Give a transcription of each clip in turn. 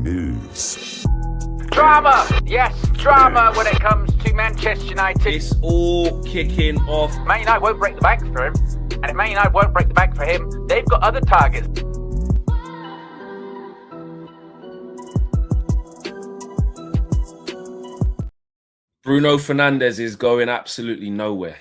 news. Drama! Yes, drama when it comes to Manchester United. It's all kicking off. Man United won't break the bank for him. And if Man United won't break the bank for him, they've got other targets. Bruno Fernandes is going absolutely nowhere.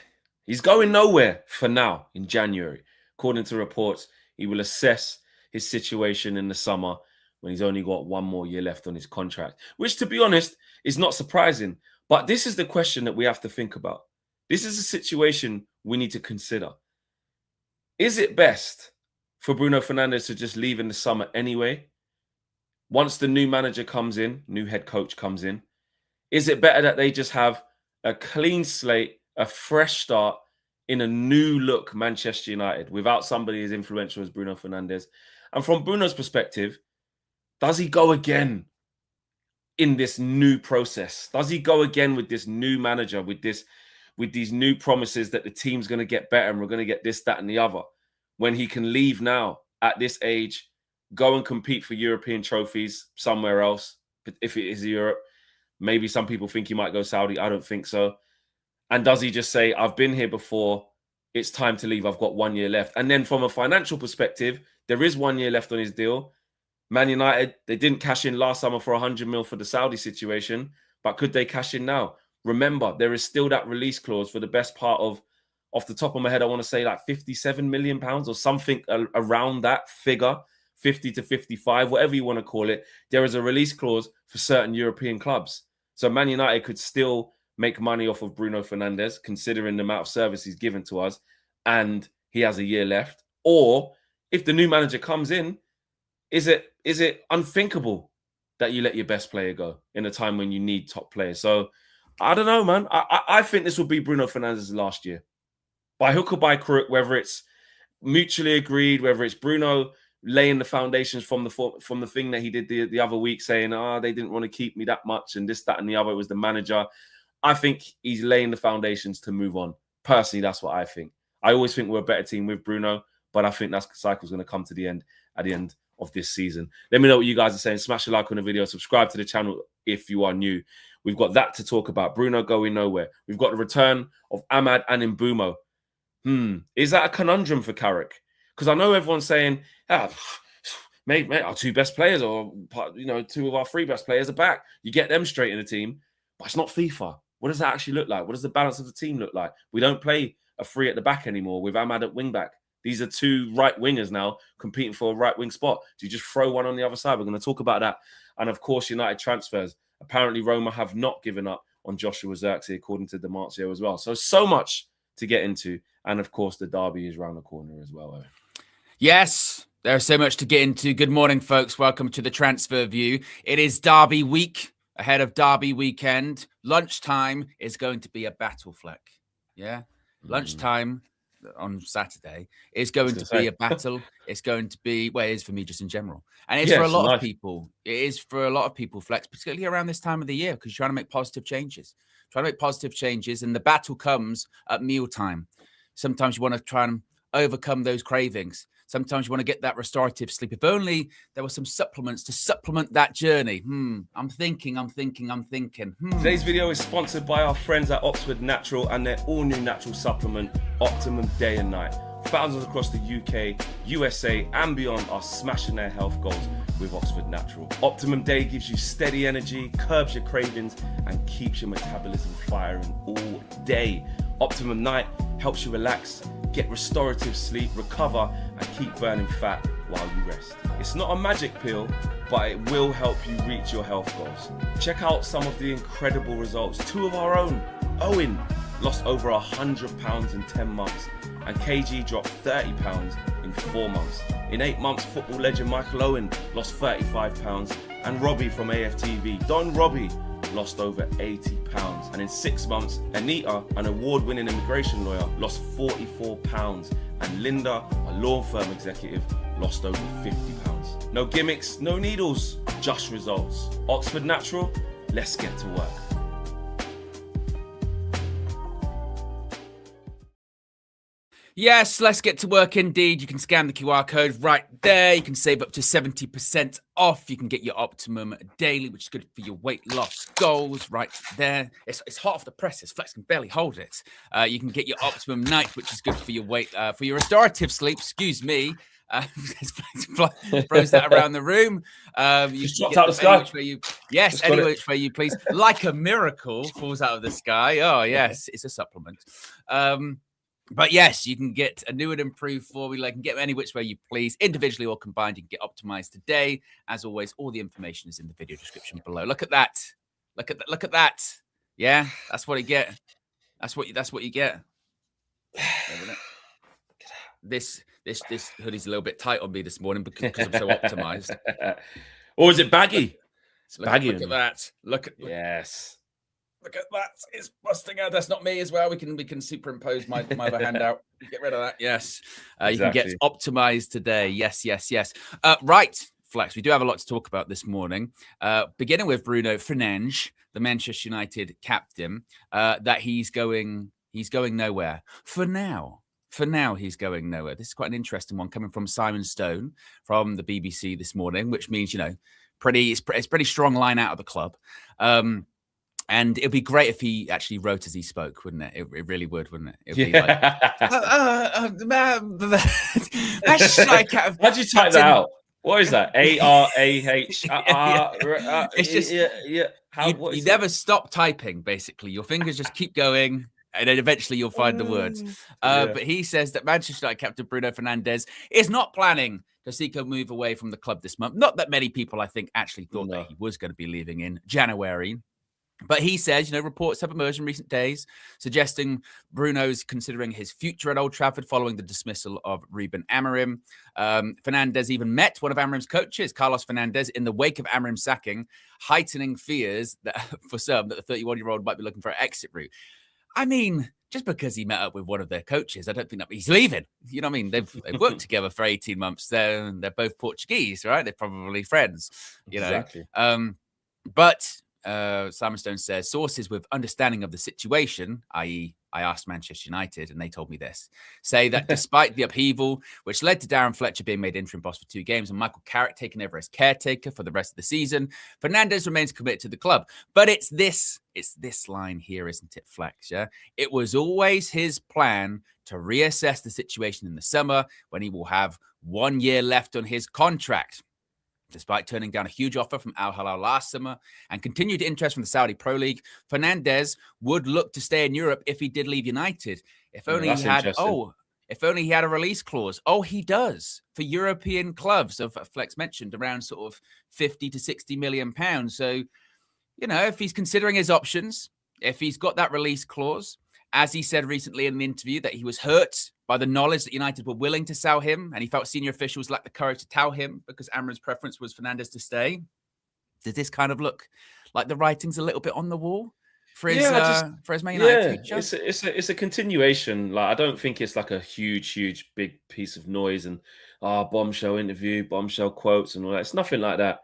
He's going nowhere for now in January. According to reports, he will assess his situation in the summer when he's only got one more year left on his contract, which, to be honest, is not surprising. But this is the question that we have to think about. This is a situation we need to consider. Is it best for Bruno Fernandes to just leave in the summer anyway? Once the new manager comes in, new head coach comes in, is it better that they just have a clean slate, a fresh start in a new look Manchester United without somebody as influential as Bruno Fernandes? And from Bruno's perspective, does he go again in this new process? Does he go again with this new manager, with these new promises that the team's going to get better and we're going to get this, that, and the other, when he can leave now at this age, go and compete for European trophies somewhere else? But if it is Europe, maybe some people think he might go Saudi. I don't think so. And does he just say, I've been here before, it's time to leave, I've got 1 year left? And then from a financial perspective, there is 1 year left on his deal. Man United, they didn't cash in last summer for 100 mil for the Saudi situation, but could they cash in now? Remember, there is still that release clause for the best part of, off the top of my head, I want to say like 57 million pounds or something around that figure, 50 to 55, whatever you want to call it. There is a release clause for certain European clubs. So Man United could still make money off of Bruno Fernandes, considering the amount of service he's given to us, and he has a year left. Or if the new manager comes in, is it unthinkable that you let your best player go in a time when you need top players? So I don't know, man. I think this will be Bruno Fernandes' last year. By hook or by crook, whether it's mutually agreed, whether it's Bruno laying the foundations from the thing that he did the other week, saying, they didn't want to keep me that much and this, that, and the other. It was the manager. I think he's laying the foundations to move on. Personally, that's what I think. I always think we're a better team with Bruno, but I think that cycle's going to come to the end at the end of this season. Let me know what you guys are saying. Smash a like on the video. Subscribe to the channel if you are new. We've got that to talk about. Bruno going nowhere. We've got the return of Ahmad and Mbeumo. Is that a conundrum for Carrick? Because I know everyone's saying, mate, our two best players, or two of our three best players are back. You get them straight in the team, but it's not FIFA. What does that actually look like? What does the balance of the team look like? We don't play a three at the back anymore with Ahmad at wing back. These are two right wingers now competing for a right wing spot. Do you just throw one on the other side? We're going to talk about that. And of course, United transfers. Apparently, Roma have not given up on Joshua Zirkzee, according to Demarcio as well. So much to get into. And of course, the derby is around the corner as well. Yes, there's so much to get into. Good morning, folks. Welcome to the Transfer View. It is Derby week, ahead of Derby weekend. Lunchtime is going to be a battle, Fleck. Yeah? Lunchtime on Saturday is going to be a battle. It's going to be, well, it is for me just in general. And it's for a lot of people. It is for a lot of people, Flex, particularly around this time of the year, because you're trying to make positive changes. And the battle comes at mealtime. Sometimes you want to try and overcome those cravings. Sometimes you want to get that restorative sleep. If only there were some supplements to supplement that journey. I'm thinking. Today's video is sponsored by our friends at Oxford Natural and their all-new natural supplement, Optimum Day and Night. Thousands across the UK, USA, and beyond are smashing their health goals with Oxford Natural. Optimum Day gives you steady energy, curbs your cravings, and keeps your metabolism firing all day. Optimum Night helps you relax, get restorative sleep, recover, and keep burning fat while you rest. It's not a magic pill, but it will help you reach your health goals. Check out some of the incredible results. Two of our own, OWEN, lost over 100 pounds in 10 months, and KG dropped 30 pounds in 4 months. In 8 months, football legend Michael Owen lost 35 pounds, and Robbie from AFTV, Don Robbie, lost over 80 pounds. And in 6 months, Anita, an award-winning immigration lawyer, lost 44 pounds. And Linda, a law firm executive, lost over 50 pounds. No gimmicks, no needles, just results. Oxford Natural, let's get to work. Yes, let's get to work indeed. You can scan the QR code right there. You can save up to 70% off. You can get your Optimum Daily, which is good for your weight loss goals right there. It's hot off the presses. Flex can barely hold it. You can get your Optimum Night, which is good for your for your restorative sleep. Excuse me. Throws that around the room. You just dropped out of the sky. Any which way you please. Like a miracle falls out of the sky. Oh, yes, it's a supplement. But yes, you can get a new and improved formula. You can get any which way you please, individually or combined. You can get Optimized today. As always, all the information is in the video description below. Look at that. Look at that. Yeah, that's what you get. That's what you get. This hoodie's a little bit tight on me this morning because I'm so optimized. Or is it baggy? It's baggy. Look at that. Yes. Look at that. It's busting out. That's not me as well. We can superimpose my other hand out. Get rid of that. Yes. Exactly. You can get Optimized today. Yes. Right, Flex. We do have a lot to talk about this morning. Beginning with Bruno Fernandes, the Manchester United captain, that he's going nowhere. For now, he's going nowhere. This is quite an interesting one coming from Simon Stone from the BBC this morning, which means, it's pretty strong line out of the club. And it'd be great if he actually wrote as he spoke, wouldn't it? It really would, wouldn't it? It'd be like, how'd you type that out? What is that? ARAH. It's just you never stop typing. Basically, your fingers just keep going, and then eventually you'll find the words. But he says that Manchester United captain Bruno Fernandes is not planning to seek a move away from the club this month. Not that many people, I think, actually thought that he was going to be leaving in January. But he says, reports have emerged in recent days suggesting Bruno's considering his future at Old Trafford following the dismissal of Ruben Amorim. Fernandes even met one of Amorim's coaches, Carlos Fernandes, in the wake of Amorim's sacking, heightening fears that for some that the 31-year-old might be looking for an exit route. I mean, just because he met up with one of their coaches, I don't think that he's leaving. You know what I mean? They've worked together for 18 months. They're both Portuguese, right? They're probably friends, Exactly. But Simon Stone says sources with understanding of the situation, i.e. I asked Manchester United and they told me this, say that despite the upheaval, which led to Darren Fletcher being made interim boss for 2 games and Michael Carrick taking over as caretaker for the rest of the season, Fernandes remains committed to the club. But it's this line here, isn't it, Flex? Yeah. It was always his plan to reassess the situation in the summer when he will have 1 year left on his contract. Despite turning down a huge offer from Al Hilal last summer and continued interest from the Saudi Pro League, Fernandes would look to stay in Europe if he did leave United. If only he had a release clause. Oh, he does for European clubs. So Flex mentioned around sort of 50 to 60 million pounds. So, if he's considering his options, if he's got that release clause, as he said recently in an interview that he was hurt by the knowledge that United were willing to sell him, and he felt senior officials lacked the courage to tell him because Amorim's preference was Fernandes to stay. Does this kind of look like the writing's a little bit on the wall for his Man United future? It's a continuation. Like, I don't think it's like a huge big piece of noise and bombshell interview, bombshell quotes and all that. It's nothing like that.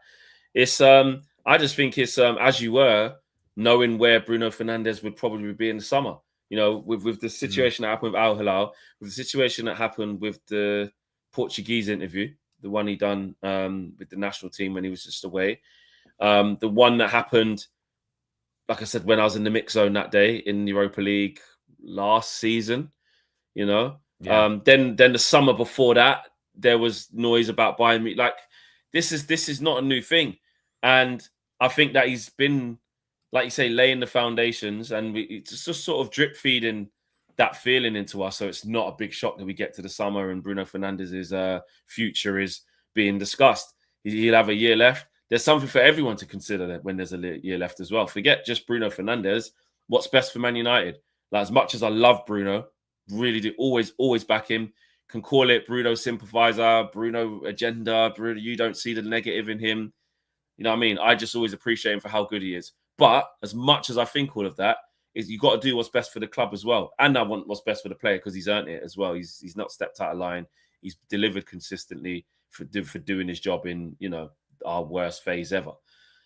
It's I just think it's as you were knowing where Bruno Fernandes would probably be in the summer. With the situation that happened with Al Hilal, with the situation that happened with the Portuguese interview, the one he done with the national team when he was just away, the one that happened, like I said, when I was in the mix zone that day in the Europa League last season, Then the summer before that, there was noise about buying me. Like, this is not a new thing, and I think that he's been, like you say, laying the foundations, and it's just sort of drip feeding that feeling into us. So it's not a big shock that we get to the summer and Bruno Fernandes' future is being discussed. He'll have a year left. There's something for everyone to consider when there's a year left as well. Forget just Bruno Fernandes. What's best for Man United? Like, as much as I love Bruno, really do always back him. Can call it Bruno sympathizer, Bruno agenda, Bruno, you don't see the negative in him. You know what I mean? I just always appreciate him for how good he is. But as much as I think all of that, is you got to do what's best for the club as well. And I want what's best for the player because he's earned it as well. He's not stepped out of line. He's delivered consistently for doing his job in, our worst phase ever.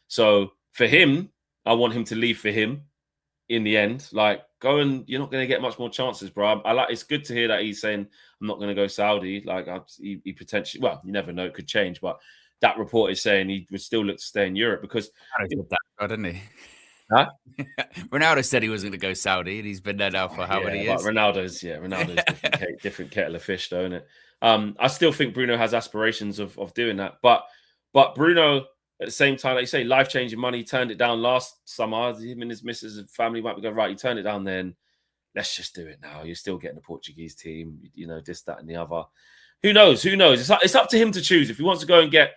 So for him, I want him to leave for him in the end. Like, go and you're not going to get much more chances, bro. I like. It's good to hear that he's saying I'm not going to go Saudi. Like he potentially, well, you never know, it could change. But that report is saying he would still look to stay in Europe because didn't he? Huh? Ronaldo said he wasn't going to go Saudi, and he's been there now for how many years? But Ronaldo's different kettle of fish, though, isn't it? I still think Bruno has aspirations of doing that, but Bruno at the same time, like you say, life-changing money. He turned it down last summer. Him and his missus and family might be going, right, you turned it down then. Let's just do it now. You're still getting the Portuguese team, you know, this, that, and the other. Who knows? It's up to him to choose. If he wants to go and get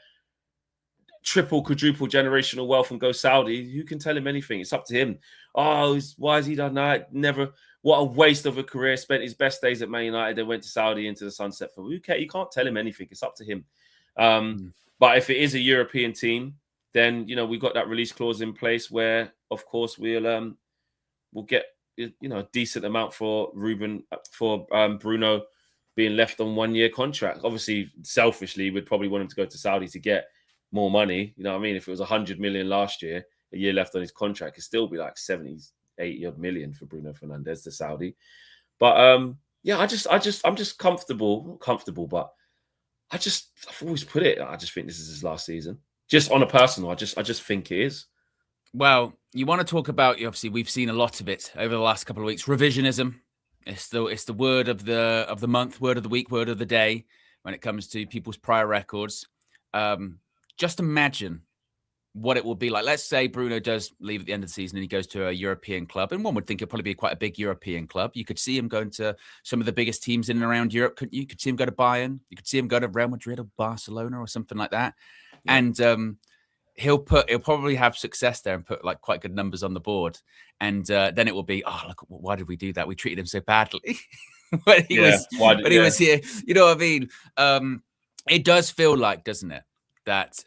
triple, quadruple generational wealth and go Saudi, who can tell him anything? It's up to him. Oh, why has he done that? Never. What a waste of a career. Spent his best days at Man United, then went to Saudi into the sunset. For UK, you can't tell him anything. It's up to him. But if it is a European team, then you know we've got that release clause in place where, of course, we'll get a decent amount for Bruno being left on 1 year contract. Obviously, selfishly, we'd probably want him to go to Saudi to get more money. You know what I mean? If it was 100 million last year, a year left on his contract, it'd still be like 70, 80 odd million for Bruno Fernandes to Saudi. But I'm just comfortable, not comfortable, but I've always put it. I just think this is his last season. Just on a personal, I just think it is. Well, you want to talk about, obviously, we've seen a lot of it over the last couple of weeks. Revisionism. It's the word of the month, word of the week, word of the day when it comes to people's prior records. Just imagine what it will be like. Let's say Bruno does leave at the end of the season and he goes to a European club, and one would think it'll probably be quite a big European club. You could see him going to some of the biggest teams in and around Europe, couldn't you? You could see him go to Bayern. You could see him go to Real Madrid or Barcelona or something like that. Yeah. And he'll probably have success there and put like quite good numbers on the board. And then it will be, oh, look, why did we do that? We treated him so badly when he was here. You know what I mean? It does feel like, doesn't it, that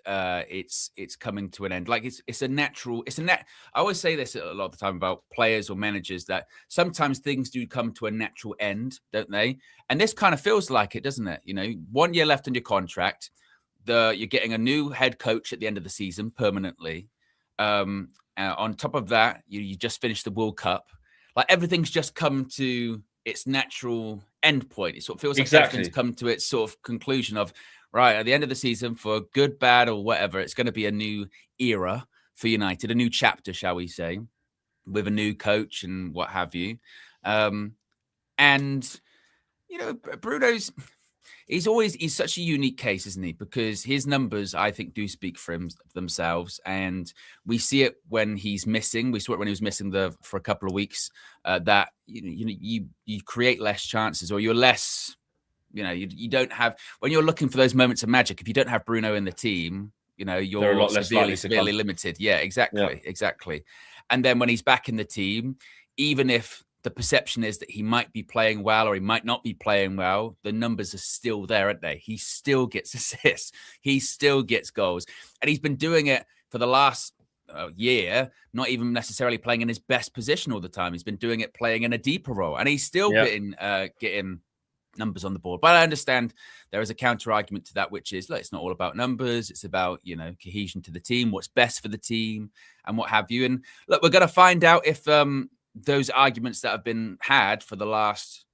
it's coming to an end. Like it's a natural. I always say this a lot of the time about players or managers, that sometimes things do come to a natural end, don't they? And this kind of feels like it, doesn't it? You know, 1 year left on your contract. You're getting a new head coach at the end of the season permanently. On top of that, you just finished the World Cup. Like everything's just come to its natural end point. It sort of feels like everything's come to its sort of conclusion of, right, at the end of the season, for good, bad, or whatever, it's going to be a new era for United, a new chapter, shall we say, with a new coach and what have you. And, you know, Bruno's... He's such a unique case, isn't he? Because his numbers, I think, do speak for themselves, and we see it when he's missing. We saw it when he was missing for a couple of weeks. That you create less chances, or you're less. You know, you don't have, when you're looking for those moments of magic. If you don't have Bruno in the team, you know, you're a lot severely limited. Yeah, exactly. And then when he's back in the team, even if the perception is that he might be playing well or he might not be playing well, the numbers are still there, aren't they? He still gets assists. He still gets goals. And he's been doing it for the last year, not even necessarily playing in his best position all the time. He's been doing it playing in a deeper role. And he's still getting numbers on the board. But I understand there is a counter argument to that, which is, look, it's not all about numbers. It's about, you know, cohesion to the team, what's best for the team and what have you. And look, we're going to find out if those arguments that have been had for the last,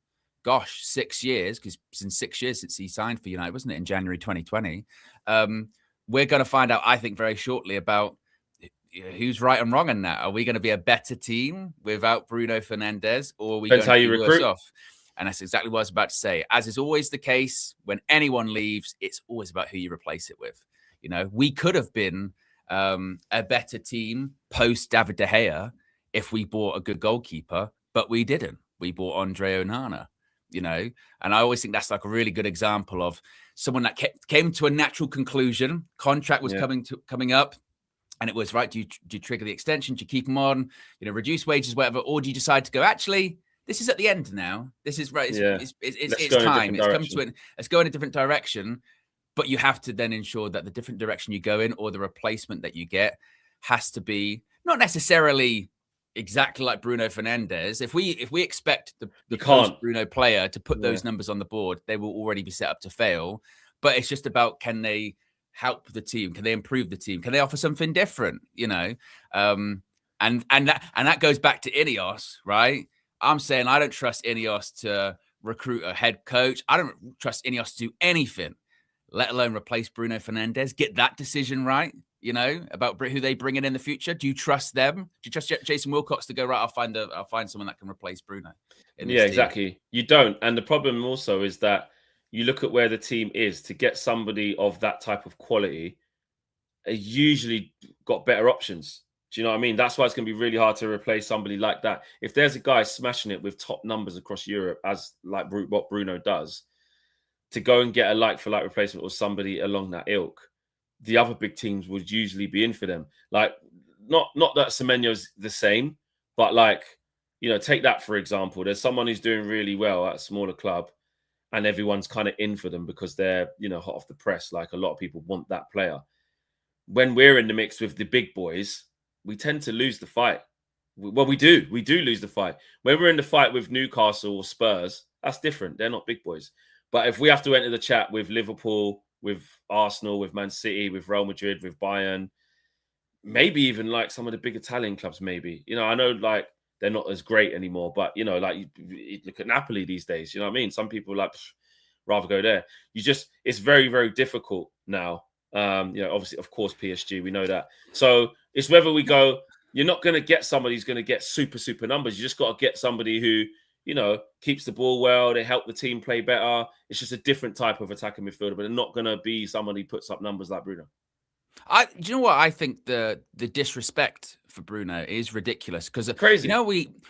6 years, because it's been 6 years since he signed for United, wasn't it, in January 2020? We're going to find out, I think, very shortly about who's right and wrong in that. Are we going to be a better team without Bruno Fernandes, or are we going to be worse off? And that's exactly what I was about to say. As is always the case, when anyone leaves, it's always about who you replace it with. You know, we could have been a better team post David De Gea if we bought a good goalkeeper, but we didn't. We bought Andre Onana, you know, and I always think that's like a really good example of someone that came to a natural conclusion. Contract was coming up, and it was, right, do you trigger the extension? Do you keep him on, you know, reduce wages, whatever, or do you decide to go, actually, this is at the end now. This is right. It's time. It's come to it. Let's go in a different direction, but you have to then ensure that the different direction you go in or the replacement that you get has to be not necessarily exactly like Bruno Fernandes. If we expect the Bruno player to put those numbers on the board, they will already be set up to fail. But it's just about, can they help the team? Can they improve the team? Can they offer something different? You know, and that goes back to Ineos, right? I'm saying I don't trust Ineos to recruit a head coach. I don't trust Ineos to do anything, let alone replace Bruno Fernandes. Get that decision right, about who they bring in the future. Do you trust them? Do you trust Jason Wilcox to go, right, I'll find someone that can replace Bruno? Yeah, exactly. You don't. And the problem also is that you look at where the team is to get somebody of that type of quality, usually got better options. Do you know what I mean? That's why it's going to be really hard to replace somebody like that. If there's a guy smashing it with top numbers across Europe, as like what Bruno does, to go and get a like-for-like replacement or somebody along that ilk, the other big teams would usually be in for them. Like, not that Semenyo's the same, but like, take that for example. There's someone who's doing really well at a smaller club, and everyone's kind of in for them because they're, hot off the press. Like, a lot of people want that player. When we're in the mix with the big boys, we tend to lose the fight. Well, we do lose the fight. When we're in the fight with Newcastle or Spurs, that's different. They're not big boys. But if we have to enter the chat with Liverpool, with Arsenal, with Man City, with Real Madrid, with Bayern, maybe even like some of the big Italian clubs, maybe. I know like they're not as great anymore, but, like you look at Napoli these days, you know what I mean? Some people like rather go there. It's very, very difficult now. Obviously, of course, PSG, we know that. So it's whether we go, you're not going to get somebody who's going to get super, super numbers. You just got to get somebody who, keeps the ball well. They help the team play better. It's just a different type of attacking midfielder, but they're not going to be somebody who puts up numbers like Bruno. Do you know what? I think the disrespect for Bruno is ridiculous because crazy.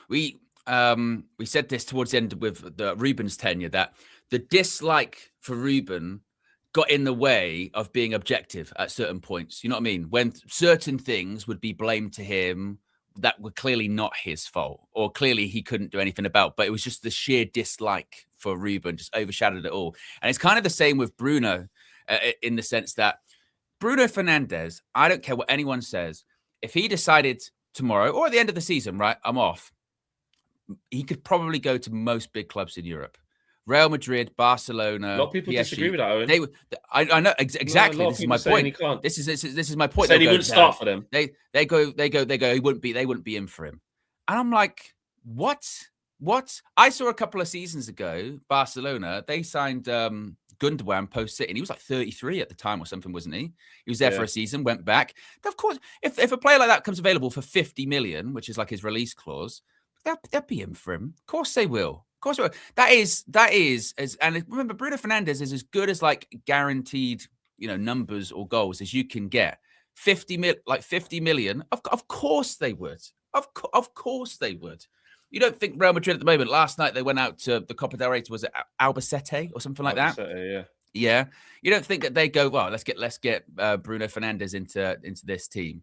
We said this towards the end with the Ruben's tenure that the dislike for Ruben got in the way of being objective at certain points. You know what I mean? When certain things would be blamed to him that were clearly not his fault or clearly he couldn't do anything about, but it was just the sheer dislike for Ruben just overshadowed it all. And it's kind of the same with Bruno in the sense that Bruno Fernandes, I don't care what anyone says, if he decided tomorrow or at the end of the season, right, I'm off, he could probably go to most big clubs in Europe. Real Madrid, Barcelona. A lot of people PSG, disagree with that, Owen. I know exactly. This is my point. This is my point. Said he wouldn't start for them. They go. They wouldn't be in for him. And I'm like, what? I saw a couple of seasons ago, Barcelona. They signed Gundogan post City, and he was like 33 at the time or something, wasn't he? He was there for a season, went back. Of course, if a player like that comes available for 50 million, which is like his release clause, they'll be in for him. Of course they will. Of course, that is, and remember, Bruno Fernandes is as good as like guaranteed, numbers or goals as you can get. 50 million. Of course they would. Of course they would. You don't think Real Madrid at the moment? Last night they went out to the Copa del Rey. Was it Albacete or something like that? Yeah. Yeah. You don't think that they go, well, let's get Bruno Fernandes into this team,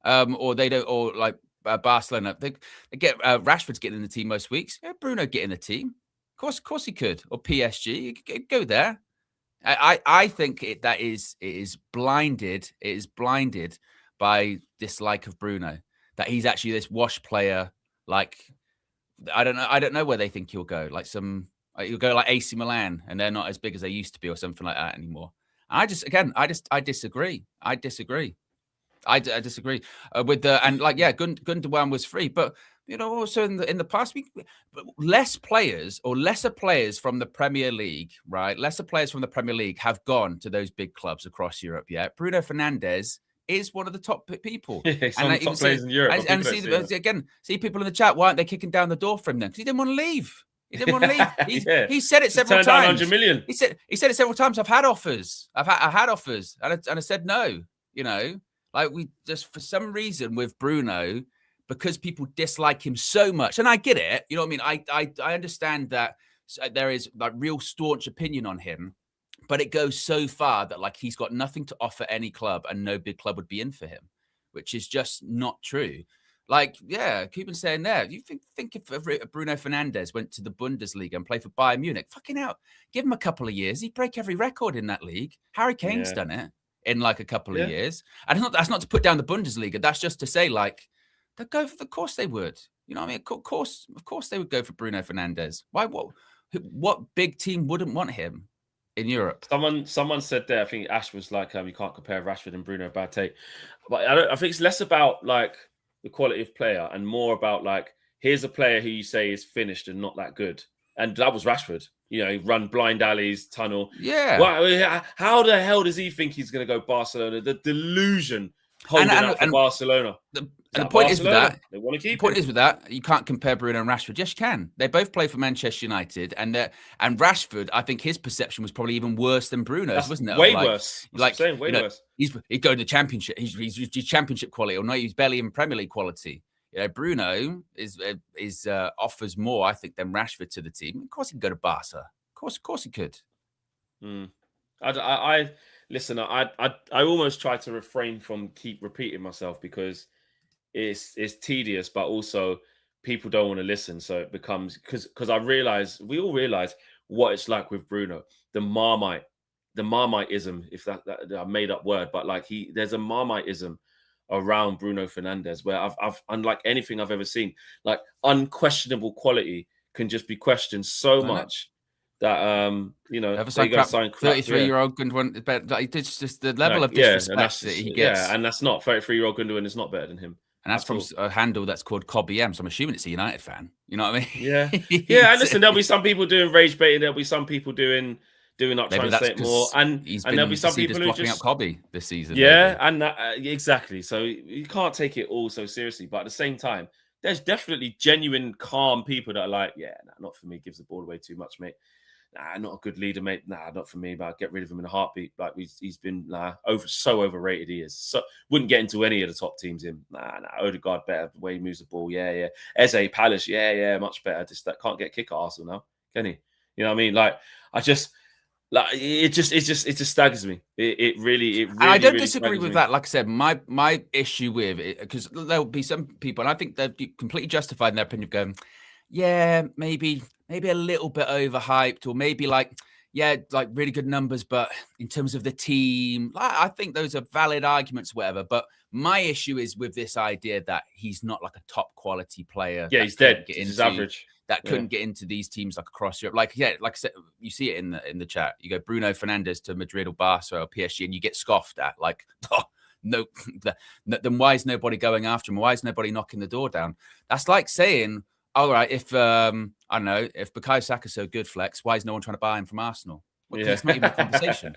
or they don't, or like. Barcelona, they get Rashford's getting in the team most weeks. Yeah, Bruno get in the team. Of course he could. Or PSG, he could go there. I think it is blinded. It is blinded by dislike of Bruno. That he's actually this wash player. Like I don't know where they think he'll go. Like he'll go like AC Milan, and they're not as big as they used to be, or something like that anymore. I disagree. I disagree. I disagree with the and like Gundogan was free, but also in the past lesser players from the Premier League, right? Lesser players from the Premier League have gone to those big clubs across Europe. Yeah, Bruno Fernandes is one of the top people. Yeah, he's one of the top players in Europe. And see people in the chat. Why aren't they kicking down the door for him then? Because he didn't want to leave. He didn't want to leave. He said it several times. 100 million. He said it several times. I've had offers. I had offers, and I said no. Like we just for some reason with Bruno, because people dislike him so much, and I get it. You know what I mean? I understand that there is like real staunch opinion on him, but it goes so far that like he's got nothing to offer any club, and no big club would be in for him, which is just not true. Like, yeah, keep on saying there. You think if Bruno Fernandes went to the Bundesliga and played for Bayern Munich, fucking hell, give him a couple of years, he'd break every record in that league. Harry Kane's done it in like a couple of years. And that's not to put down the Bundesliga. That's just to say, like, they'd go for. Of course they would. You know what I mean? Of course they would go for Bruno Fernandes. Why? What big team wouldn't want him in Europe? Someone said there. I think Ash was like, you can't compare Rashford and Bruno. Bad take. But I think it's less about like the quality of player and more about like here's a player who you say is finished and not that good. And that was Rashford. You know, he run blind alleys, tunnel. Yeah. Well, how the hell does he think he's going to go Barcelona? The delusion holding out for Barcelona. The point is with that, they want to keep the point is with that, you can't compare Bruno and Rashford. Yes, you can. They both play for Manchester United, and Rashford, I think his perception was probably even worse than Bruno's, wasn't it? Way worse. Way worse. He'd go to the Championship. He's Championship quality, or no, he's barely in Premier League quality. You know, Bruno is offers more, I think, than Rashford to the team. Of course, he could go to Barca. Of course, he could. Listen. I almost try to refrain from keep repeating myself because it's tedious, but also people don't want to listen. So it becomes because we all realize what it's like with Bruno, the Marmitism, if that a made up word, but like there's a Marmitism around Bruno Fernandes where I've unlike anything I've ever seen, like unquestionable quality can just be questioned so much that you know, ever sign 33-year-old Gundogan, but it's just the level of disrespect that he gets. Yeah, and that's not 33-year-old Gundogan is not better than him. And that's from a handle that's called Cobby M. So I'm assuming it's a United fan. You know what I mean? Yeah. Yeah. And listen, there'll be some people doing rage baiting. There'll be some people doing not trying to say it more. And there'll be some people who just up Cobby this season. Yeah. Maybe. And exactly. So you can't take it all so seriously. But at the same time, there's definitely genuine, calm people that are like, yeah, nah, not for me. Gives the ball away too much, mate. Nah, not a good leader, mate. Nah, not for me. But I'll get rid of him in a heartbeat. Like he's been so overrated. He is. So wouldn't get into any of the top teams. Him. Nah. Odegaard better. The way he moves the ball. Yeah. Eze Palace. Yeah. Much better. Just that can't get a kick at Arsenal now, can he? You know what I mean? Like it just staggers me. It really. And I don't disagree with that. Like I said, my issue with it, because there'll be some people, and I think they're completely justified in their opinion of going, yeah, maybe a little bit overhyped, or maybe like really good numbers, but in terms of the team, I think those are valid arguments, whatever. But my issue is with this idea that he's not like a top quality player. Yeah, he's dead. He's average. That couldn't get into these teams like across Europe. Like I said, you see it in the chat. You go Bruno Fernandes to Madrid or Barca or PSG, and you get scoffed at. Like, oh, no, then why is nobody going after him? Why is nobody knocking the door down? That's like saying, all right, if I don't know, if Bukayo Saka's so good, Flex, why is no one trying to buy him from Arsenal? Well, it's not even a conversation.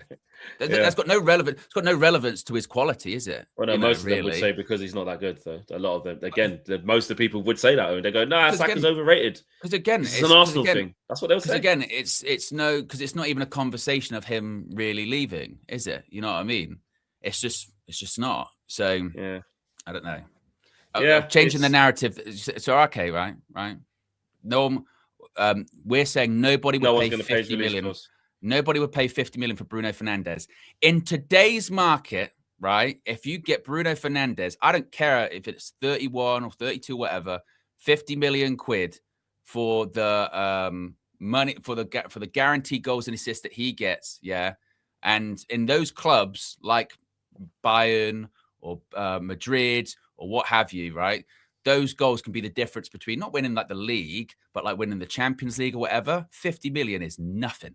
That's got no relevance. It's got no relevance to his quality, is it? Well, no, most of them would say because he's not that good, though. A lot of them, again, most of the people would say that, and they go, "Nah, Saka's overrated." Because again, it's an Arsenal thing. That's what they'll say. Again, it's not even a conversation of him really leaving, is it? You know what I mean? It's just not. So yeah, I don't know. Yeah, changing the narrative. So okay, right. No, we're saying nobody would pay 50 million. Nobody would pay 50 million for Bruno Fernandes. In today's market, right, if you get Bruno Fernandes, I don't care if it's 31 or 32, whatever, 50 million quid for the money, for the guaranteed goals and assists that he gets, yeah. And in those clubs like Bayern or Madrid or what have you, right, those goals can be the difference between not winning like the league, but like winning the Champions League or whatever. 50 million is nothing.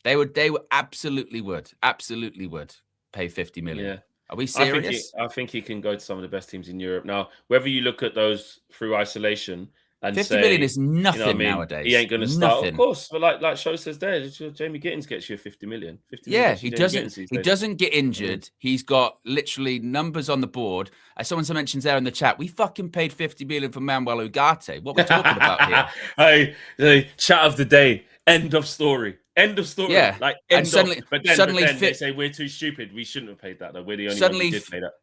They absolutely would pay 50 million. Yeah. Are we serious? I think he can go to some of the best teams in Europe. Now, whether you look at those through isolation and 50 million is nothing, you know what I mean? Nowadays. He ain't going to start, of course. But like Show says there, Jamie Gittins gets you 50 million. 50 million he doesn't get injured. He's got literally numbers on the board. As someone mentions there in the chat, we fucking paid 50 million for Manuel Ugarte. What we're talking about here? Hey, the chat of the day. End of story. Yeah. Like, but then they say we're too stupid. We shouldn't have paid that, though. We're the only ones who did pay that.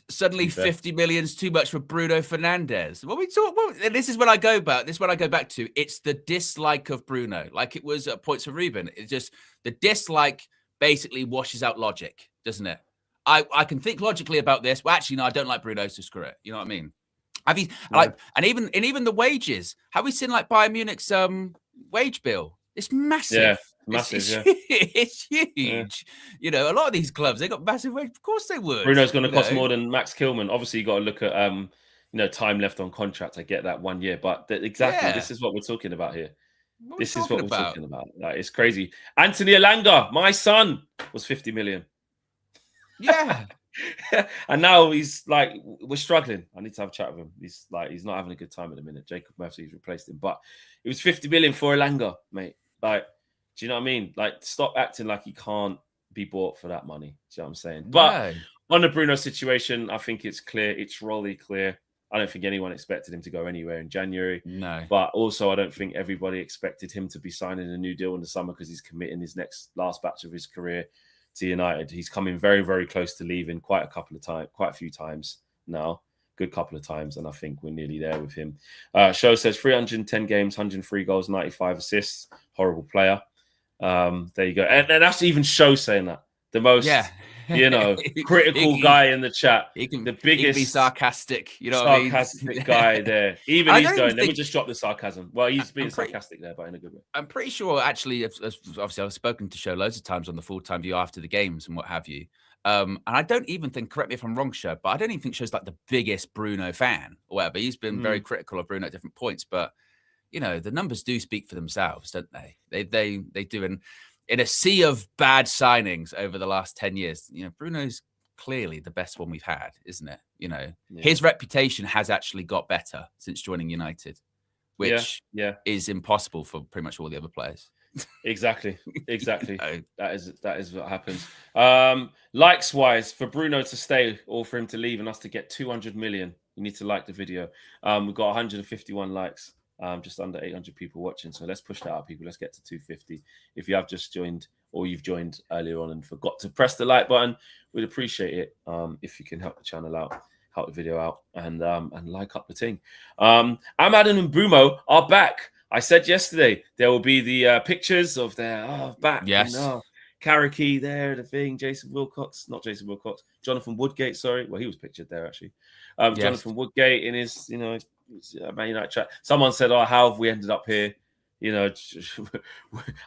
Suddenly 50 million's too much for Bruno Fernandes. What we talk about, this is what I go back. This is what I go back to. It's the dislike of Bruno, like it was at points of Ruben. It's just the dislike basically washes out logic, doesn't it? I can think logically about this. Well, actually, no, I don't like Bruno, so screw it. You know what I mean? And even the wages. Have we seen like Bayern Munich's wage bill? It's massive. Yeah. Massive, it's huge. Yeah. You know, a lot of these clubs, they got massive wage. Of course they would. Bruno's going to cost more than Max Kilman. Obviously, you got to look at time left on contract. I get that 1 year, but this is what we're talking about here. This is what we're talking about. Like, it's crazy. Anthony Elanga, my son, was 50 million. Yeah. And now he's like, we're struggling. I need to have a chat with him. He's not having a good time at the minute. Jacob Murphy's replaced him, but it was 50 million for Elanga, mate. Like, do you know what I mean? Like, stop acting like he can't be bought for that money. Do you know what I'm saying? But on the Bruno situation, I think it's clear. It's really clear. I don't think anyone expected him to go anywhere in January. No. But also, I don't think everybody expected him to be signing a new deal in the summer because he's committing his last batch of his career to United. He's coming very, very close to leaving quite a few times now. Good couple of times. And I think we're nearly there with him. Show says 310 games, 103 goals, 95 assists. Horrible player. There you go. And that's even Show saying that. The most... Yeah. Critical guy in the chat. He can be sarcastic. You know what I mean? Sarcastic guy there. Even he's going, let me just drop the sarcasm. Well, he's being sarcastic there, but in a good way. I'm pretty sure, actually, obviously, I've spoken to Show loads of times on the full-time view after the games and what have you. And I don't even think, correct me if I'm wrong, Show, but I don't even think Show's like the biggest Bruno fan or whatever. He's been very critical of Bruno at different points, but, the numbers do speak for themselves, don't they? They do. And in a sea of bad signings over the last 10 years, Bruno's clearly the best one we've had, isn't it? His reputation has actually got better since joining United, which is impossible for pretty much all the other players. Exactly. That is what happens. Likes wise, for Bruno to stay or for him to leave and us to get 200 million, you need to like the video. We've got 151 likes. Just under 800 people watching. So let's push that up, people. Let's get to 250. If you have just joined or you've joined earlier on and forgot to press the like button, we'd appreciate it if you can help the channel out, help the video out, and like up the thing. Ahmad and Mbumo are back. I said yesterday there will be the pictures of their back. Yes. Carrickey there, the thing. Jonathan Woodgate, sorry. Well, he was pictured there, actually. Jonathan Woodgate in his, Man United chat. Someone said, how have we ended up here? I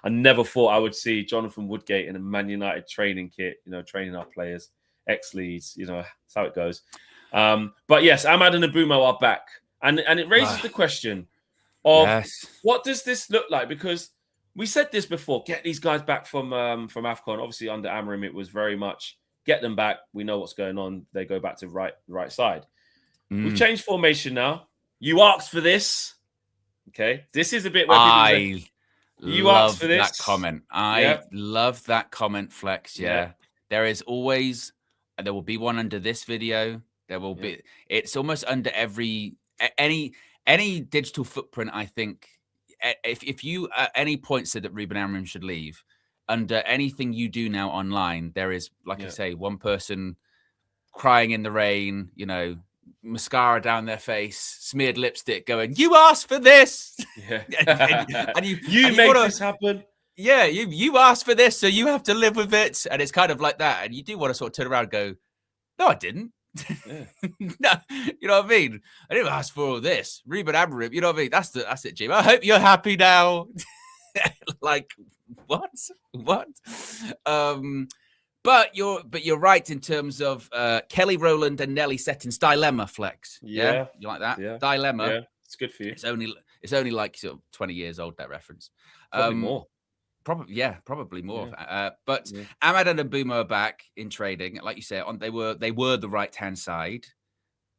never thought I would see Jonathan Woodgate in a Man United training kit, training our players, ex-Leeds, that's how it goes. But yes, Ahmad and Mbumo are back. And it raises the question of what does this look like? Because we said this before, get these guys back from AFCON. Obviously, under Amorim, it was very much get them back. We know what's going on. They go back to right side. We've changed formation now. You asked for this. Okay. This is a bit where people say, you asked for this. That comment. I love that comment, Flex. Yeah. There is always, there will be one under this video. There will be, it's almost under any digital footprint, I think. If you at any point said that Ruben Amorim should leave, under anything you do now online, there is, like I say, one person crying in the rain, mascara down their face, smeared lipstick, going, "You asked for this." and you make this happen. Yeah, you asked for this, so you have to live with it. And it's kind of like that. And you do want to sort of turn around and go, "No, I didn't." No, you know what I mean? I didn't ask for all this. Ruben Amorim, you know what I mean? That's it, Jim. I hope you're happy now. Like, what? But you're right in terms of Kelly Rowland and Nelly Setton's dilemma, Flex. Yeah, you like that? Yeah. Dilemma. Yeah, it's good for you. It's only like sort of 20 years old, that reference. Probably more. Probably more. But Ahmad and Mbumo are back in trading, like you said. They were the right-hand side,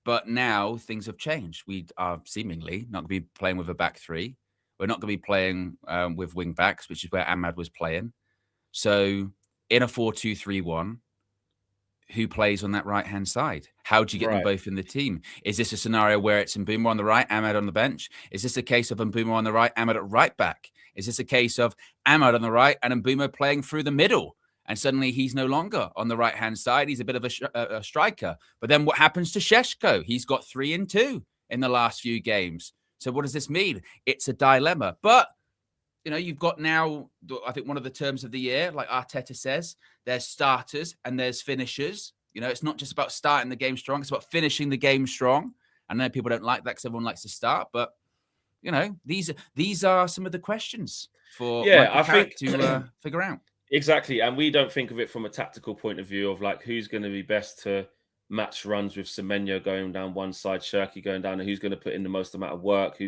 but now things have changed. We are seemingly not going to be playing with a back three. We're not going to be playing with wing backs, which is where Ahmad was playing. So in a 4-2-3-1, who plays on that right-hand side? How do you get them both in the team? Is this a scenario where it's Mbumo on the right, Ahmad on the bench? Is this a case of Mbumo on the right, Ahmad at right back? Is this a case of Ahmad on the right and Mbumo playing through the middle? And suddenly he's no longer on the right-hand side. He's a bit of a striker. But then what happens to Šeško? He's got 3 and 2 in the last few games. So what does this mean? It's a dilemma. But, you've got now, I think one of the terms of the year, like Arteta says, there's starters and there's finishers. It's not just about starting the game strong. It's about finishing the game strong. I know people don't like that because everyone likes to start. But, these are some of the questions for I think to figure out. Exactly. And we don't think of it from a tactical point of view of like who's going to be best to match runs with Semenyo going down one side, Shirky going down, and who's going to put in the most amount of work,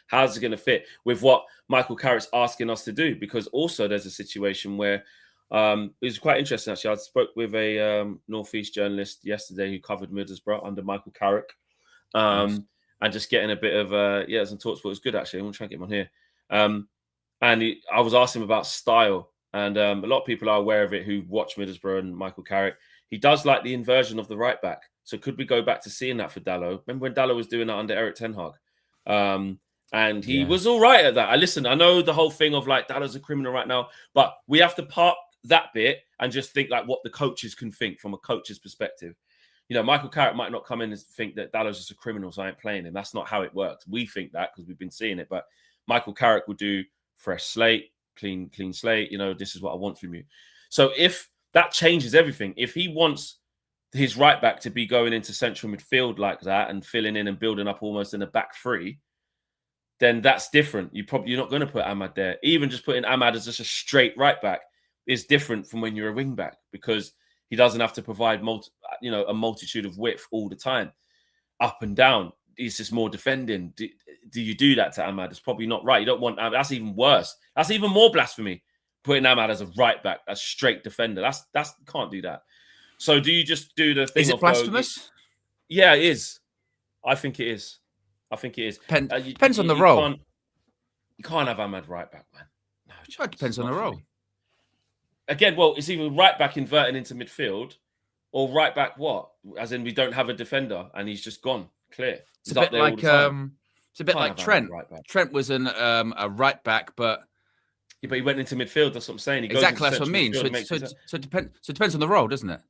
how's it going to fit with what Michael Carrick's asking us to do? Because also there's a situation where It was quite interesting, actually. I spoke with a Northeast journalist yesterday who covered Middlesbrough under Michael Carrick. Nice. And just getting a bit of some talks, but it was good, actually. I'm going to try and get him on here. I was asking him about style, and a lot of people are aware of it who watch Middlesbrough and Michael Carrick. He does like the inversion of the right back. So could we go back to seeing that for Dalot? Remember when Dalot was doing that under Eric Ten Hag? And he was all right at that. I know the whole thing of like Dalot's a criminal right now, but we have to park that bit and just think like what the coaches can think from a coach's perspective. Michael Carrick might not come in and think that Dalot's just a criminal, so I ain't playing him. That's not how it works. We think that because we've been seeing it, but Michael Carrick would do fresh slate, clean slate. This is what I want from you. So if that changes everything, if he wants his right back to be going into central midfield like that and filling in and building up almost in a back three, then that's different. You're not going to put Ahmad there. Even just putting Ahmad as just a straight right back is different from when you're a wing back, because he doesn't have to provide a multitude of width all the time, up and down. He's just more defending. Do you do that to Ahmad? It's probably not right. You don't want Ahmad. That's even worse. That's even more blasphemy. Putting Ahmad as a right back, a straight defender. That's can't do that. So do you just do the thing? Is it blasphemous? Yeah, it is. I think it is. Depends on the role. You can't have Ahmad right back, man. No, it depends on the role. Again, well, it's either right back inverting into midfield, or right back what? As in, we don't have a defender and he's just gone clear. It's a bit like Trent. Right, Trent was a right back, but he went into midfield. That's what I'm saying. Exactly, that's what I mean. So it depends on the role, doesn't it?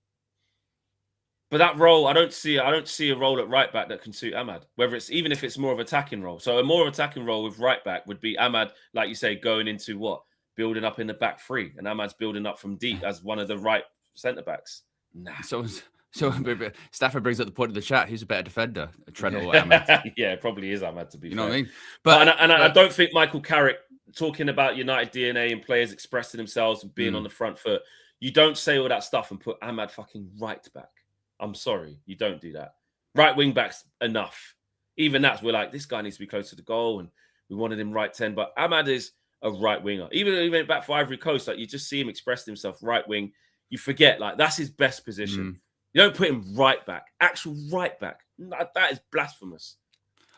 But that role, I don't see a role at right back that can suit Ahmad. Whether it's even if it's more of attacking role. So a more attacking role with right back would be Ahmad, like you say, going into what? Building up in the back three, and Ahmad's building up from deep as one of the right centre backs. Nah. So Stafford brings up the point of the chat. Who's a better defender, Trent or Ahmad? Yeah, probably is Ahmad, to be fair. Know what I mean? But I don't think Michael Carrick, talking about United DNA and players expressing themselves and being on the front foot, you don't say all that stuff and put Ahmad fucking right back. I'm sorry, you don't do that. Right wing back's enough. Even that's, we're like, this guy needs to be close to the goal, and we wanted him right 10. But Ahmad is a right winger. Even though he went back for Ivory Coast, like you just see him express himself right wing. You forget, like that's his best position. You don't put him right back, actual right back. That is blasphemous.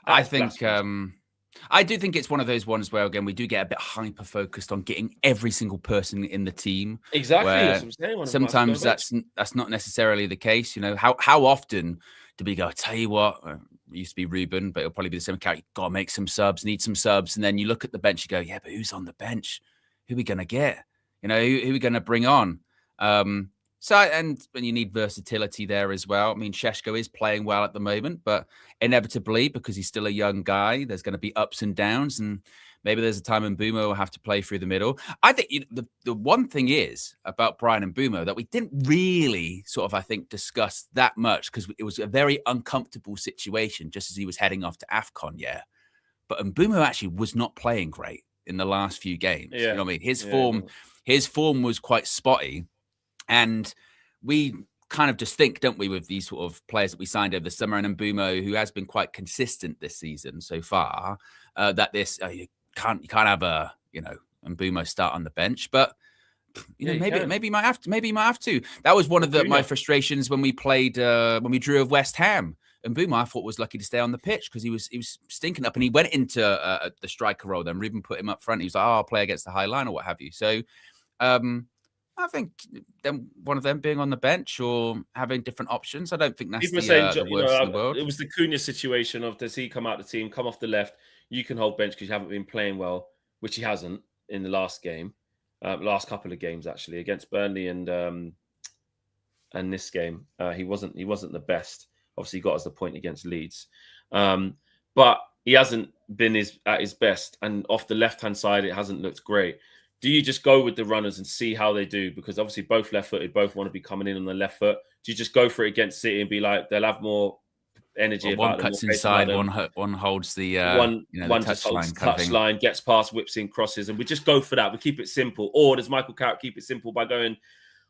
I do think it's one of those ones where, again, we do get a bit hyper focused on getting every single person in the team. Exactly. That's what I'm saying. Sometimes that's not necessarily the case. How often do we go, I tell you what, it used to be Ruben, but it'll probably be the same account. You've got to make some subs, need some subs. And then you look at the bench, you go, yeah, but who's on the bench? Who are we going to get? Who are we going to bring on? And you need versatility there as well. I mean, Šeško is playing well at the moment, but inevitably, because he's still a young guy, there's going to be ups and downs. And maybe there's a time when Mbeumo will have to play through the middle. I think the one thing is about Brian Mbeumo that we didn't really I think, discuss that much, because it was a very uncomfortable situation just as he was heading off to AFCON, yeah. But Mbeumo actually was not playing great in the last few games. Yeah. You know what I mean? His form was quite spotty. And we kind of just think, don't we, with these sort of players that we signed over the summer, and Mbeumo, who has been quite consistent this season so far, that you can't have Mbeumo start on the bench. But maybe you might have to. That was one of my frustrations when we played when we drew of West Ham. And Mbeumo, I thought, was lucky to stay on the pitch because he was stinking up, and he went into the striker role. Then Ruben put him up front. He was like, "Oh, I'll play against the high line or what have you." So. I think one of them being on the bench or having different options, I don't think that's the worst in the world. It was the Cunha situation of, does he come out the team, come off the left? You can hold bench because you haven't been playing well, which he hasn't in the last game, last couple of games actually, against Burnley and this game. He wasn't the best. Obviously, he got us the point against Leeds, but he hasn't been at his best. And off the left hand side, it hasn't looked great. Do you just go with the runners and see how they do? Because obviously both left-footed, both want to be coming in on the left foot. Do you just go for it against City and be like, they'll have more energy about them? One cuts inside, one holds the one just holds touch line, gets past, whips in crosses, and we just go for that. We keep it simple. Or does Michael Carrick keep it simple by going,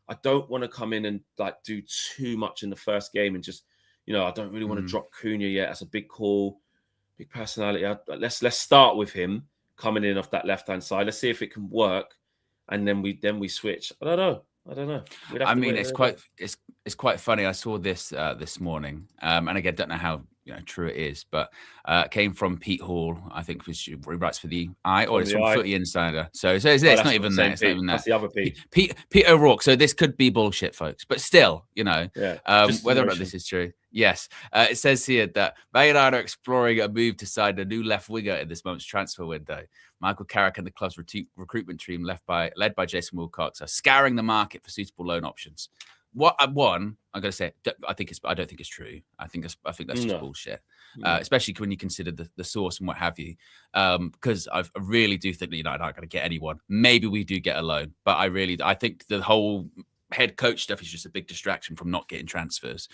I don't want to come in and like do too much in the first game and just, I don't really want to drop Cunha yet. That's a big call, big personality. Let's start with him coming in off that left-hand side. Let's see if it can work. and then we switch. I don't know. We'd have I to mean, wait it's quite funny. I saw this this morning, and again, don't know how true it is, but it came from Pete Hall. I think he writes for the Eye, or From it's the from Eye. Footy Insider. So it's that's not even that. It's not Pete. even that. That's the other Pete. Pete O'Rourke. So this could be bullshit, folks. But still, Yeah. whether or not this is true. Yes. It says here that Man United are exploring a move to sign a new left winger in this month's transfer window. Michael Carrick and the club's recruitment team, led by Jason Wilcox, are scouring the market for suitable loan options. I'm going to say, I don't think it's true. I think that's just bullshit. Especially when you consider the source and what have you. Because I really do think that United aren't going to get anyone. Maybe we do get a loan, but I think the whole head coach stuff is just a big distraction from not getting transfers.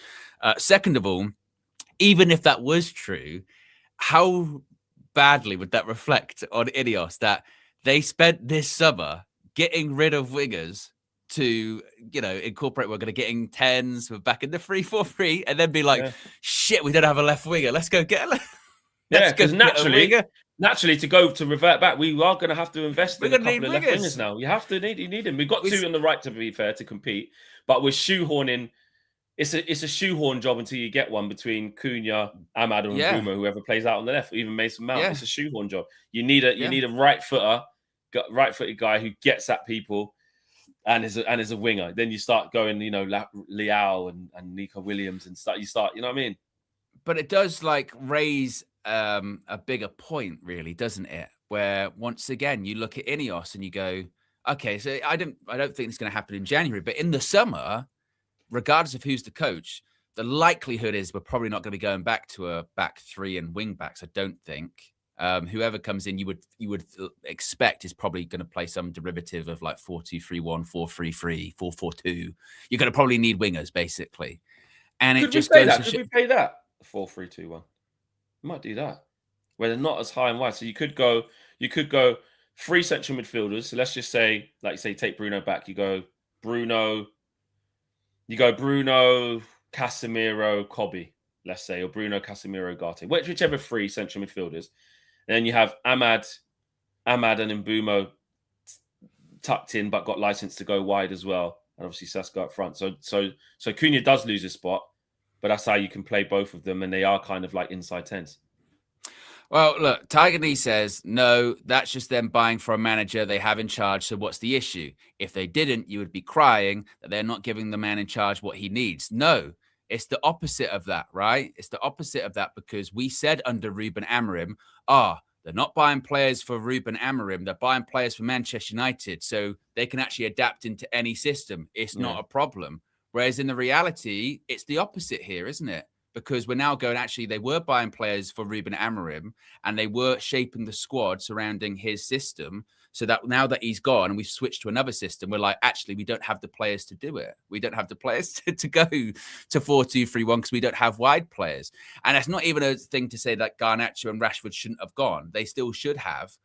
Second of all, even if that was true, how badly would that reflect on Ineos that they spent this summer getting rid of wingers to incorporate, we're going to getting 10s, we're back in the 3-4-3, and then be like, shit, we don't have a left winger, let's go get a left. Because naturally to revert back, we are going to have to invest in a couple of left wingers now. You need them. We've got two on the right, to be fair, to compete, but we're shoehorning. It's a shoehorn job until you get one between Cunha, Ahmad, and Bruno, whoever plays out on the left, or even Mason Mount. It's a shoehorn job. You need a right-footed guy who gets at people and is a winger. Then you start going, Leao and Nico Williams and you start, you know what I mean? But it does raise a bigger point, really, doesn't it? Where once again you look at Ineos and you go, okay, so I don't think it's going to happen in January, but in the summer, regardless of who's the coach, the likelihood is we're probably not going to be going back to a back three and wing backs. I don't think. Whoever comes in, you would expect is probably going to play some derivative of 4-2-3-1, 4-3-3, 4-4-2. You're going to probably need wingers, basically. And Could we play that 4-3-2-1? We might do that where they're not as high and wide. So you could go 3 central midfielders. So let's just say, take Bruno back. You go Bruno, Casemiro, Kobe, let's say, or Bruno, Casemiro, Garte, whichever 3 central midfielders. And then you have Ahmad and Mbumo tucked in, but got license to go wide as well. And obviously Sasko up front. So Cunha does lose his spot, but that's how you can play both of them. And they are kind of like inside 10s. Well, look, Tiger Knee says, no, that's just them buying for a manager they have in charge. So what's the issue? If they didn't, you would be crying that they're not giving the man in charge what he needs. No, it's the opposite of that, right? It's the opposite of that, because we said under Ruben Amorim, they're not buying players for Ruben Amorim. They're buying players for Manchester United. So they can actually adapt into any system. It's not a problem. Whereas in the reality, it's the opposite here, isn't it? Because we're now going, actually, they were buying players for Ruben Amorim and they were shaping the squad surrounding his system, so that now that he's gone and we've switched to another system, we're like, actually, we don't have the players to do it. We don't have the players to go to 4-2-3-1 because we don't have wide players. And that's not even a thing to say that Garnacho and Rashford shouldn't have gone. They still should have.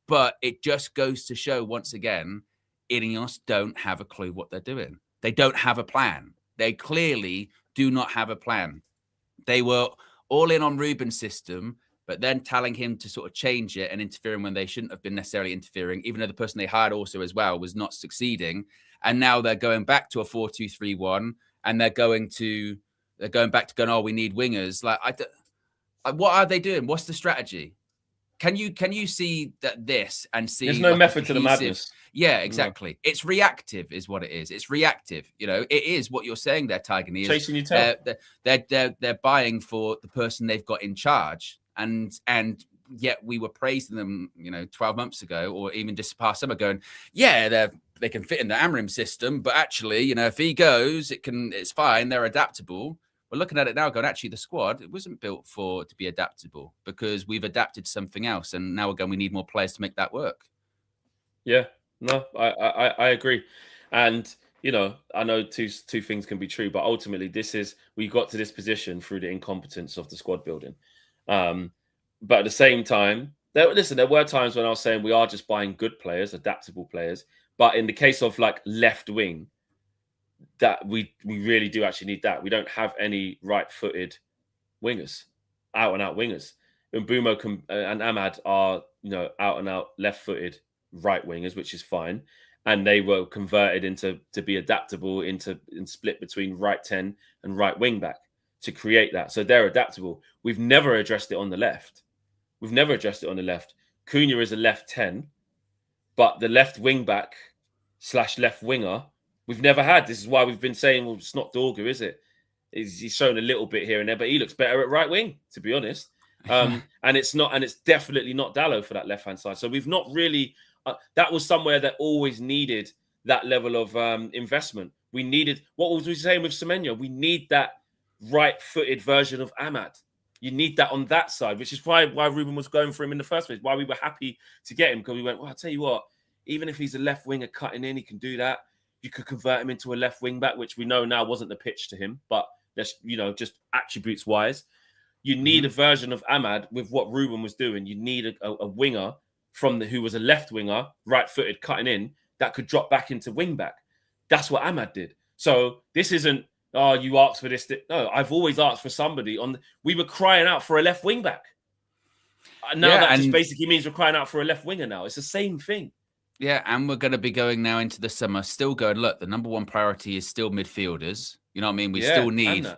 But it just goes to show, once again, Ineos don't have a clue what they're doing. They don't have a plan. They clearly do not have a plan. They were all in on Ruben's system, but then telling him to sort of change it and interfering when they shouldn't have been necessarily interfering, even though the person they hired also as well was not succeeding. And now they're going back to a 4-2-3-1, and they're going back to going, oh, we need wingers. What are they doing? What's the strategy? Can you see that this and see? There's no method to the madness. Yeah, exactly. No. It's reactive, is what it is. It's reactive. It is what you're saying there, Tiger Knee. Chasing your tail. They're buying for the person they've got in charge, and yet we were praising them, 12 months ago, or even just past summer, going, yeah, they can fit in the Amorim system, but actually, if he goes, it's fine. They're adaptable. We're looking at it now going, actually, the squad, it wasn't built to be adaptable, because we've adapted to something else. And now we're going, we need more players to make that work. Yeah, no, I agree. And, I know two things can be true, but ultimately we got to this position through the incompetence of the squad building. But at the same time, there were times when I was saying we are just buying good players, adaptable players. But in the case of left wing, that we really do actually need that. We don't have any right-footed wingers, out-and-out wingers. Mbumo and Ahmad are, out-and-out left-footed right wingers, which is fine. and they were converted to be adaptable and split between right 10 and right wing back to create that. So they're adaptable. We've never addressed it on the left. Cunha is a left 10, but the left wing back / left winger, we've never had. This is why we've been saying, well, it's not Dorgu, is it? He's shown a little bit here and there, but he looks better at right wing, to be honest. And it's definitely not Dalot for that left-hand side. So we've not really, that was somewhere that always needed that level of investment. We needed, what was we saying with Semenyo? We need that right-footed version of Ahmad. You need that on that side, which is why Ruben was going for him in the first place, why we were happy to get him, because we went, well, I'll tell you what, even if he's a left winger cutting in, he can do that. You could convert him into a left wing back, which we know now wasn't the pitch to him, but that's, just attributes wise. You need a version of Ahmad with what Ruben was doing. You need a winger who was a left winger, right-footed, cutting in, that could drop back into wing back. That's what Ahmad did. So this isn't, oh, you asked for this. No, I've always asked for somebody we were crying out for a left wing back. Now that just basically means we're crying out for a left winger now. It's the same thing. Yeah, and we're going to be going now into the summer, still going, look, the number one priority is still midfielders. You know what I mean? We still need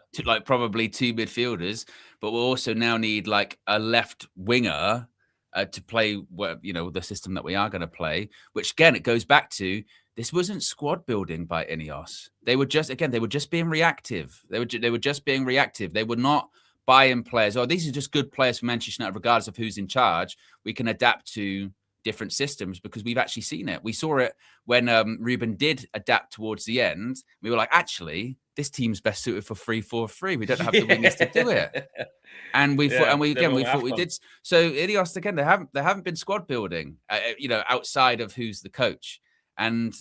probably 2 midfielders, but we'll also now need like a left winger to play, the system that we are going to play, which again, it goes back to, this wasn't squad building by Ineos. They were just being reactive. They were just being reactive. They were not buying players. Oh, these are just good players for Manchester United, regardless of who's in charge. We can adapt to different systems because we've actually seen it. We saw it when Ruben did adapt towards the end. We were like, actually, this team's best suited for 3-4-3. We don't have the wingers to do it. And we thought we thought we did. So Ineos again, they haven't been squad building, outside of who's the coach. And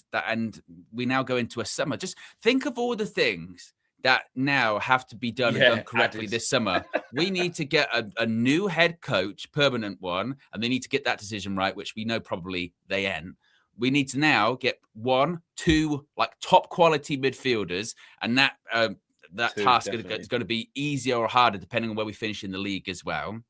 we now go into a summer. Just think of all the things that now have to be done and done correctly this summer. We need to get a new head coach, permanent one, and they need to get that decision right, which we know probably they ain't. We need to now get 1, 2 like top quality midfielders, and that task is going to be easier or harder depending on where we finish in the league as well.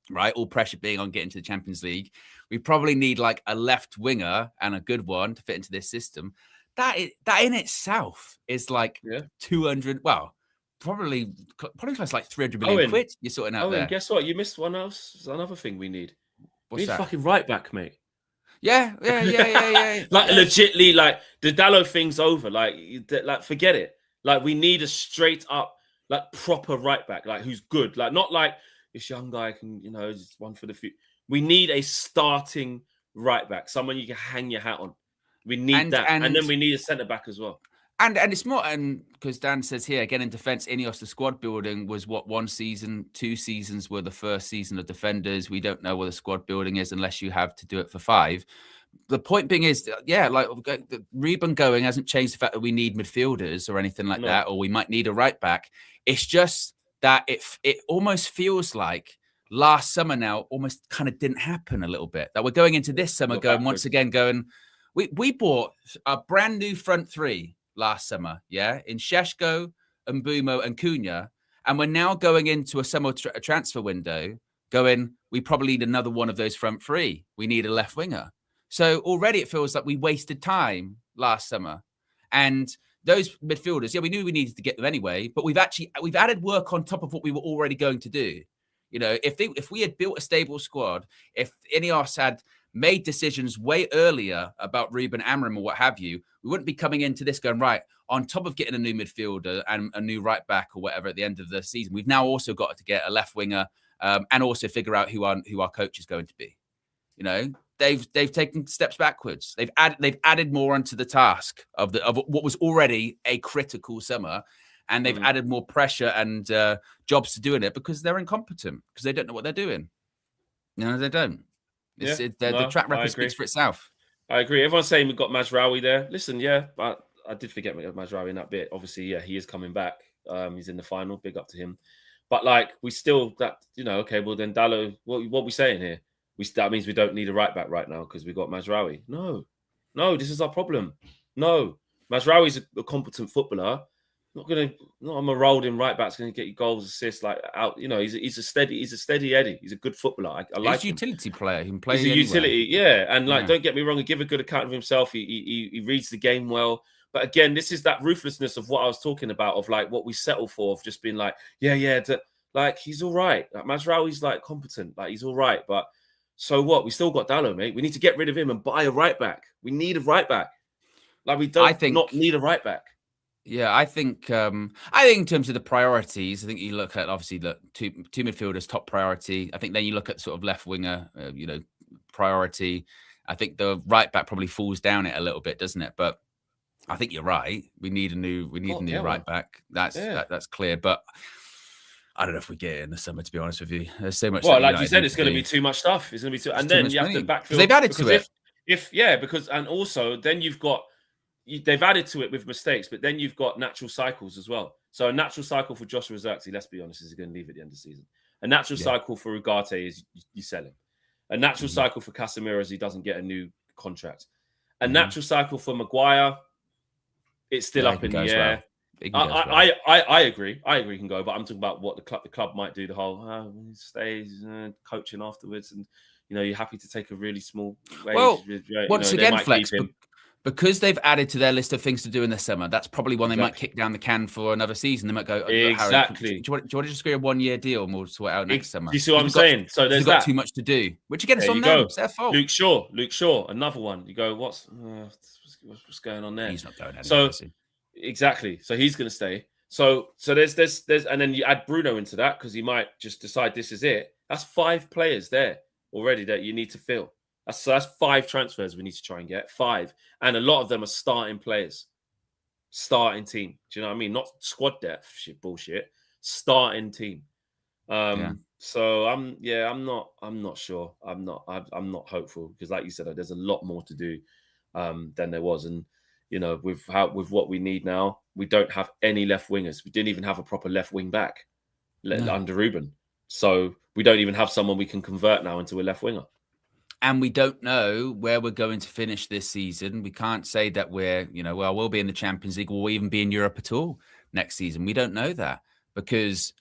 Right, all pressure being on getting to the Champions League. We probably need like a left winger and a good one to fit into this system. That in itself is like 200. Well, probably close to like 300 million quid. You're sorting out there. Guess what? You missed one else. Another thing we need. What's we need that? Fucking right back, mate. Yeah. Like legitly, like the Dalot thing's over. Like forget it. Like we need a straight up, like proper right back, like who's good. Like not like this young guy can, just one for the future. We need a starting right back, someone you can hang your hat on. We need that, and then we need a centre back as well. And it's more, and because Dan says here again in defence, Ineos, the squad building was what, 1 season, 2 seasons were the first season of defenders. We don't know what the squad building is unless you have to do it for 5. The point being is, like Ruben going hasn't changed the fact that we need midfielders or anything like that, or we might need a right back. It's just that it almost feels like last summer now almost kind of didn't happen a little bit. That we're going into this summer we bought a brand new front 3 last summer, in Šeško, Mbumo and Cunha. And we're now going into a summer transfer window we probably need another one of those front 3. We need a left winger. So already it feels like we wasted time last summer. And those midfielders, we knew we needed to get them anyway, but we've added work on top of what we were already going to do. If we had built a stable squad, if Ineos had made decisions way earlier about Ruben Amorim or what have you, we wouldn't be coming into this going, right, on top of getting a new midfielder and a new right back or whatever at the end of the season, we've now also got to get a left winger and also figure out who our coach is going to be. They've taken steps backwards. They've added more onto the task of what was already a critical summer, and they've added more pressure and jobs to doing it because they're incompetent, because they don't know what they're doing. They don't. The track record speaks for itself. I agree. Everyone's saying we've got Mazraoui there. Listen, but I did forget Mazraoui in that bit. Obviously, he is coming back. He's in the final. Big up to him. But we still okay. Well, then Dalot. What are we saying here? That means we don't need a right back right now because we got Mazraoui. No, this is our problem. No, Mazraoui is a competent footballer. not a marauding right back's going to get you goals, assists, like out. You know, he's a steady Eddie. He's a good footballer. I like He's a utility player. He can play He's a anywhere. utility, yeah. And like, don't get me wrong, he give a good account of himself. He reads the game well. But again, this is that ruthlessness of what I was talking about, of like what we settle for, of just being like, like he's all right. Like Mazraoui's like competent, like he's all right. But so what? We still got Dallo, mate. We need to get rid of him and buy a right back. We need a right back. Like we don't not need a right back. Yeah, I think in terms of the priorities, I think you look at obviously the two midfielders top priority. I think then you look at sort of left winger, priority. I think the right back probably falls down it a little bit, doesn't it? But I think you're right. We need a new right back. That's clear. But I don't know if we get it in the summer, to be honest with you. There's so much. Well, like you said, it's going to be too much stuff. It's going to be and then you have to backfill. They've added to it. And also then they've added to it with mistakes, but then you've got natural cycles as well. So a natural cycle for Joshua Zirkzee, let's be honest, is going to leave at the end of the season. A natural cycle for Ugarte is you sell him. A natural cycle for Casemiro is he doesn't get a new contract. A natural cycle for Maguire, it's still up in the air. I agree. He can go, but I'm talking about what the club might do. The whole stays coaching afterwards, and you're happy to take a really small wage. Well, once again, Flex, because they've added to their list of things to do in the summer, that's probably one they might kick down the can for another season. They might go, exactly. Do you want to just agree a 1-year deal and we'll sort it out next summer? You see what I'm saying? So there's got too much to do, which again, it's on them. It's their fault. Luke Shaw, another one. You go, what's going on there? He's not going anywhere. So exactly. So he's going to stay. So there's and then you add Bruno into that because he might just decide this is it. That's 5 players there already that you need to fill. That's 5 transfers we need to try and get. 5. And a lot of them are starting players. Starting team. Do you know what I mean? Not squad depth bullshit. Starting team. So I'm not sure. I'm not hopeful because like you said, there's a lot more to do than there was. And with what we need now, we don't have any left wingers. We didn't even have a proper left wing back under Ruben. So we don't even have someone we can convert now into a left winger. And we don't know where we're going to finish this season. We can't say that we'll be in the Champions League or we'll even be in Europe at all next season. We don't know that because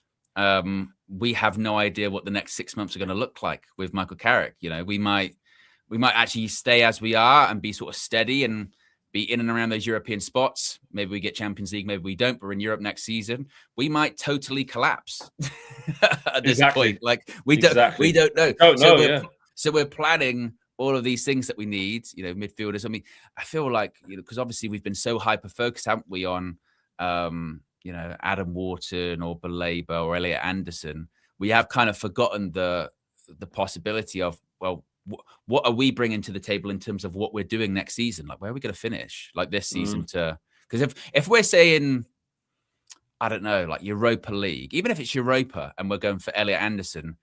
we have no idea what the next 6 months are going to look like with Michael Carrick. We might actually stay as we are and be sort of steady and be in and around those European spots. Maybe we get Champions League, maybe we don't, but we're in Europe next season. We might totally collapse at this point. Like we don't know. So we're planning all of these things that we need, midfielders. I mean, I feel like, because obviously we've been so hyper-focused, haven't we, on, Adam Wharton or Baleba or Elliot Anderson. We have kind of forgotten the possibility of, well, what are we bringing to the table in terms of what we're doing next season? Like, where are we going to finish like this season because if we're saying, I don't know, like Europa League, even if it's Europa and we're going for Elliot Anderson,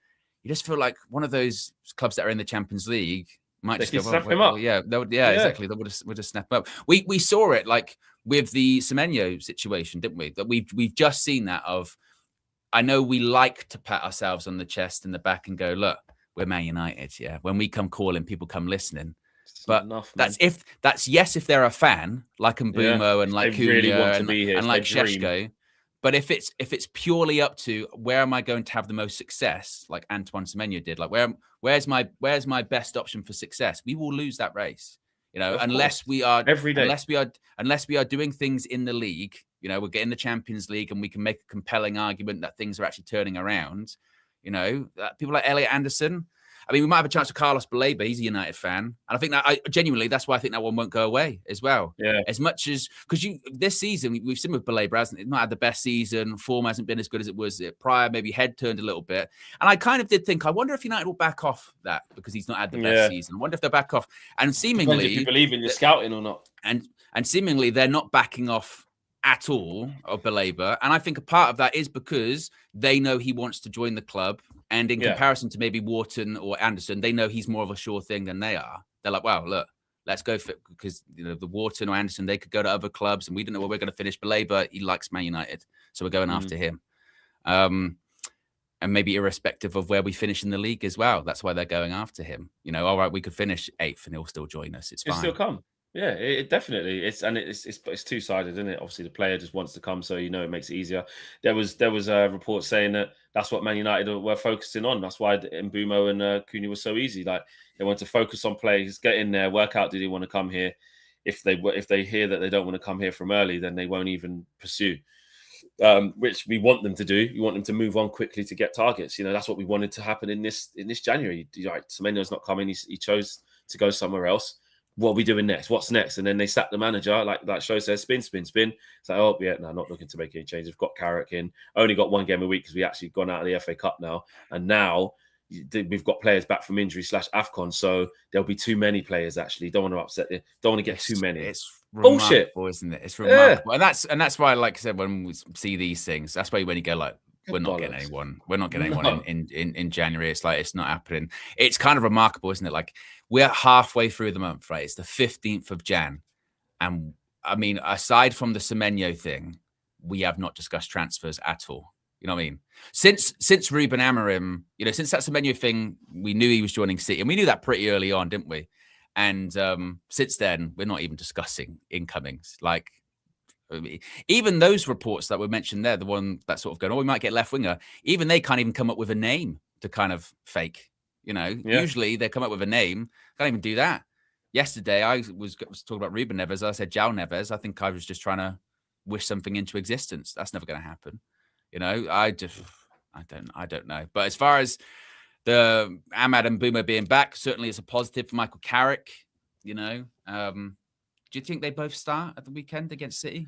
you just feel like one of those clubs that are in the Champions League might just snap him up. Exactly. We'll just snap him up. We saw it like with the Semenyo situation, didn't we? That we've just seen that of. I know we like to pat ourselves on the chest and the back and go, look, we're Man United. Yeah, when we come calling, people come listening. But if they're a fan like Mbeumo and like Cunha and like Šeško. But if it's purely up to where am I going to have the most success, like Antoine Semenyo did, like where's my best option for success, we will lose that race. Unless we are doing things in the league. We're getting the Champions League and we can make a compelling argument that things are actually turning around. People like Elliot Anderson. I mean, we might have a chance with Carlos Baleba. He's a United fan. And I think that's why I think that one won't go away as well. Yeah. As much as, because this season, we've seen with Baleba, hasn't it? Not had the best season. Form hasn't been as good as it was prior. Maybe head turned a little bit. And I kind of did think, I wonder if United will back off that because he's not had the best season. I wonder if they'll back off. And seemingly. Depends if you believe in your scouting or not. And seemingly they're not backing off at all of Baleba. And I think a part of that is because they know he wants to join the club. And in comparison to maybe Wharton or Anderson, they know he's more of a sure thing than they are. They're like, wow, look, let's go for it. Because the Wharton or Anderson, they could go to other clubs and we don't know where we're going to finish. Baleba, he likes Man United. So we're going after him. And maybe irrespective of where we finish in the league as well. That's why they're going after him. All right, we could finish 8th and he'll still join us. It's fine. He'll still come. Yeah, it definitely it's two-sided, isn't it? Obviously, the player just wants to come, so it makes it easier. There was a report saying that that's what Man United were focusing on. That's why Mbumo and Cunha was so easy. Like they want to focus on players, get in there, work out. Do they want to come here? If they hear that they don't want to come here from early, then they won't even pursue. Which we want them to do. We want them to move on quickly to get targets. That's what we wanted to happen in this January. Right, Semenyo's not coming. He chose to go somewhere else. What are we doing next? What's next? And then they sack the manager, like that show says, spin. It's like, oh yeah, no, not looking to make any changes. We've got Carrick in. Only got one game a week because we actually gone out of the FA Cup now, and now we've got players back from injury / AFCON, so there'll be too many players. Actually, don't want to upset you. Don't want to get too many. It's bullshit, isn't it? It's remarkable, and that's why, like I said, when we see these things, that's why when you go like, we're not getting anyone. We're not getting anyone in January. It's like it's not happening. It's kind of remarkable, isn't it? Like we're halfway through the month, right? It's the 15th of Jan, and I mean, aside from the Semenyo thing, we have not discussed transfers at all. You know what I mean? Since Ruben Amorim, since that Semenyo thing, we knew he was joining City, and we knew that pretty early on, didn't we? And since then, we're not even discussing incomings. Like, even those reports that were mentioned there, the one that sort of going, oh, we might get left winger, even they can't even come up with a name to kind of fake. Usually they come up with a name, can't even do that. Yesterday, I was talking about Ruben Neves. I said João Neves. I think I was just trying to wish something into existence. That's never going to happen. I don't know. But as far as the Ahmad and Mbeumo being back, certainly it's a positive for Michael Carrick. Do you think they both start at the weekend against City?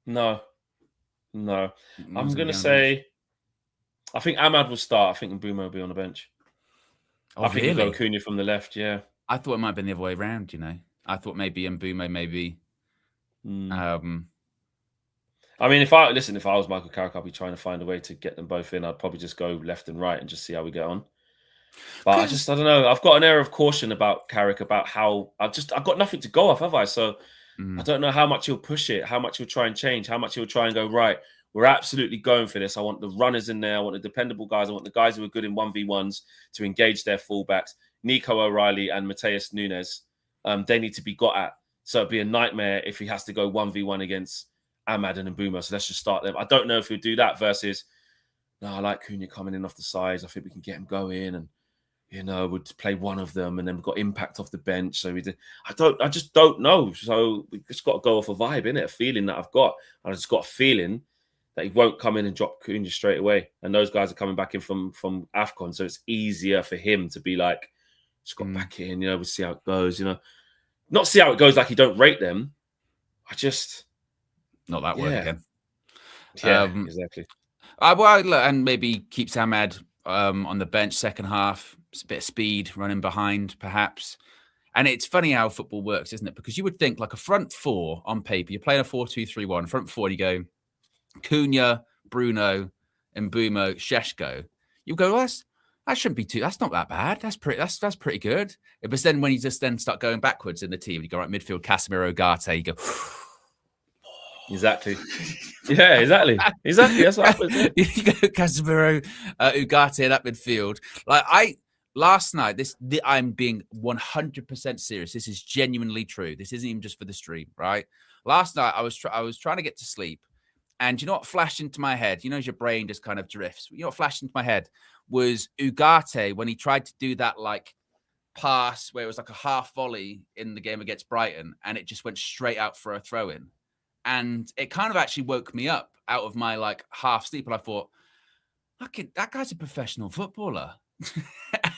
No. I'm going to say, I think Ahmad will start. I think Mbeumo will be on the bench. Oh, I think really? he'll go Cunha from the left, yeah. I thought it might have been the other way around, I thought maybe Mbeumo, maybe. I mean, if I was Michael Carrick, I'd be trying to find a way to get them both in. I'd probably just go left and right and just see how we get on. But I don't know. I've got an air of caution about Carrick, about how I've got nothing to go off, have I? So I don't know how much he'll push it, how much he'll try and change, how much he'll try and go, right, we're absolutely going for this. I want the runners in there. I want the dependable guys. I want the guys who are good in 1v1s to engage their fullbacks. Nico O'Reilly and Mateus Nunes, they need to be got at. So it'd be a nightmare if he has to go 1v1 against Ahmad and Mbeumo. So let's just start them. I don't know if he'll do that versus, no, I like Cunha coming in off the sides. I think we can get him going and, we'd play one of them and then we've got impact off the bench. So I just don't know. So we just got to go off a vibe, innit? A feeling that I've got. I just got a feeling that he won't come in and drop Cunha straight away. And those guys are coming back in from AFCON. So it's easier for him to be like, just got back in, we'll see how it goes, Not see how it goes like you don't rate them. Not that word again. Yeah, exactly. And maybe keeps Ahmad on the bench second half. It's a bit of speed, running behind, perhaps. And it's funny how football works, isn't it? Because you would think like a front four on paper, you're playing a 4-2-3-1, front four, you go Cunha, Bruno, Mbeumo, Šeško. You go, well, that shouldn't be that's not that bad. That's pretty good. But then when you just then start going backwards in the team, you go right midfield, Casemiro, Ugarte, you go. Exactly. Yeah, exactly. That's what happens. Yeah. You go Casemiro, Ugarte in that midfield. Like last night, I'm being 100% serious. This is genuinely true. This isn't even just for the stream, right? Last night, I was trying to get to sleep, and you know what flashed into my head? As your brain just kind of drifts. You know what flashed into my head was Ugarte when he tried to do that like pass where it was like a half volley in the game against Brighton, and it just went straight out for a throw in. And it kind of actually woke me up out of my like half sleep. And I thought, that guy's a professional footballer.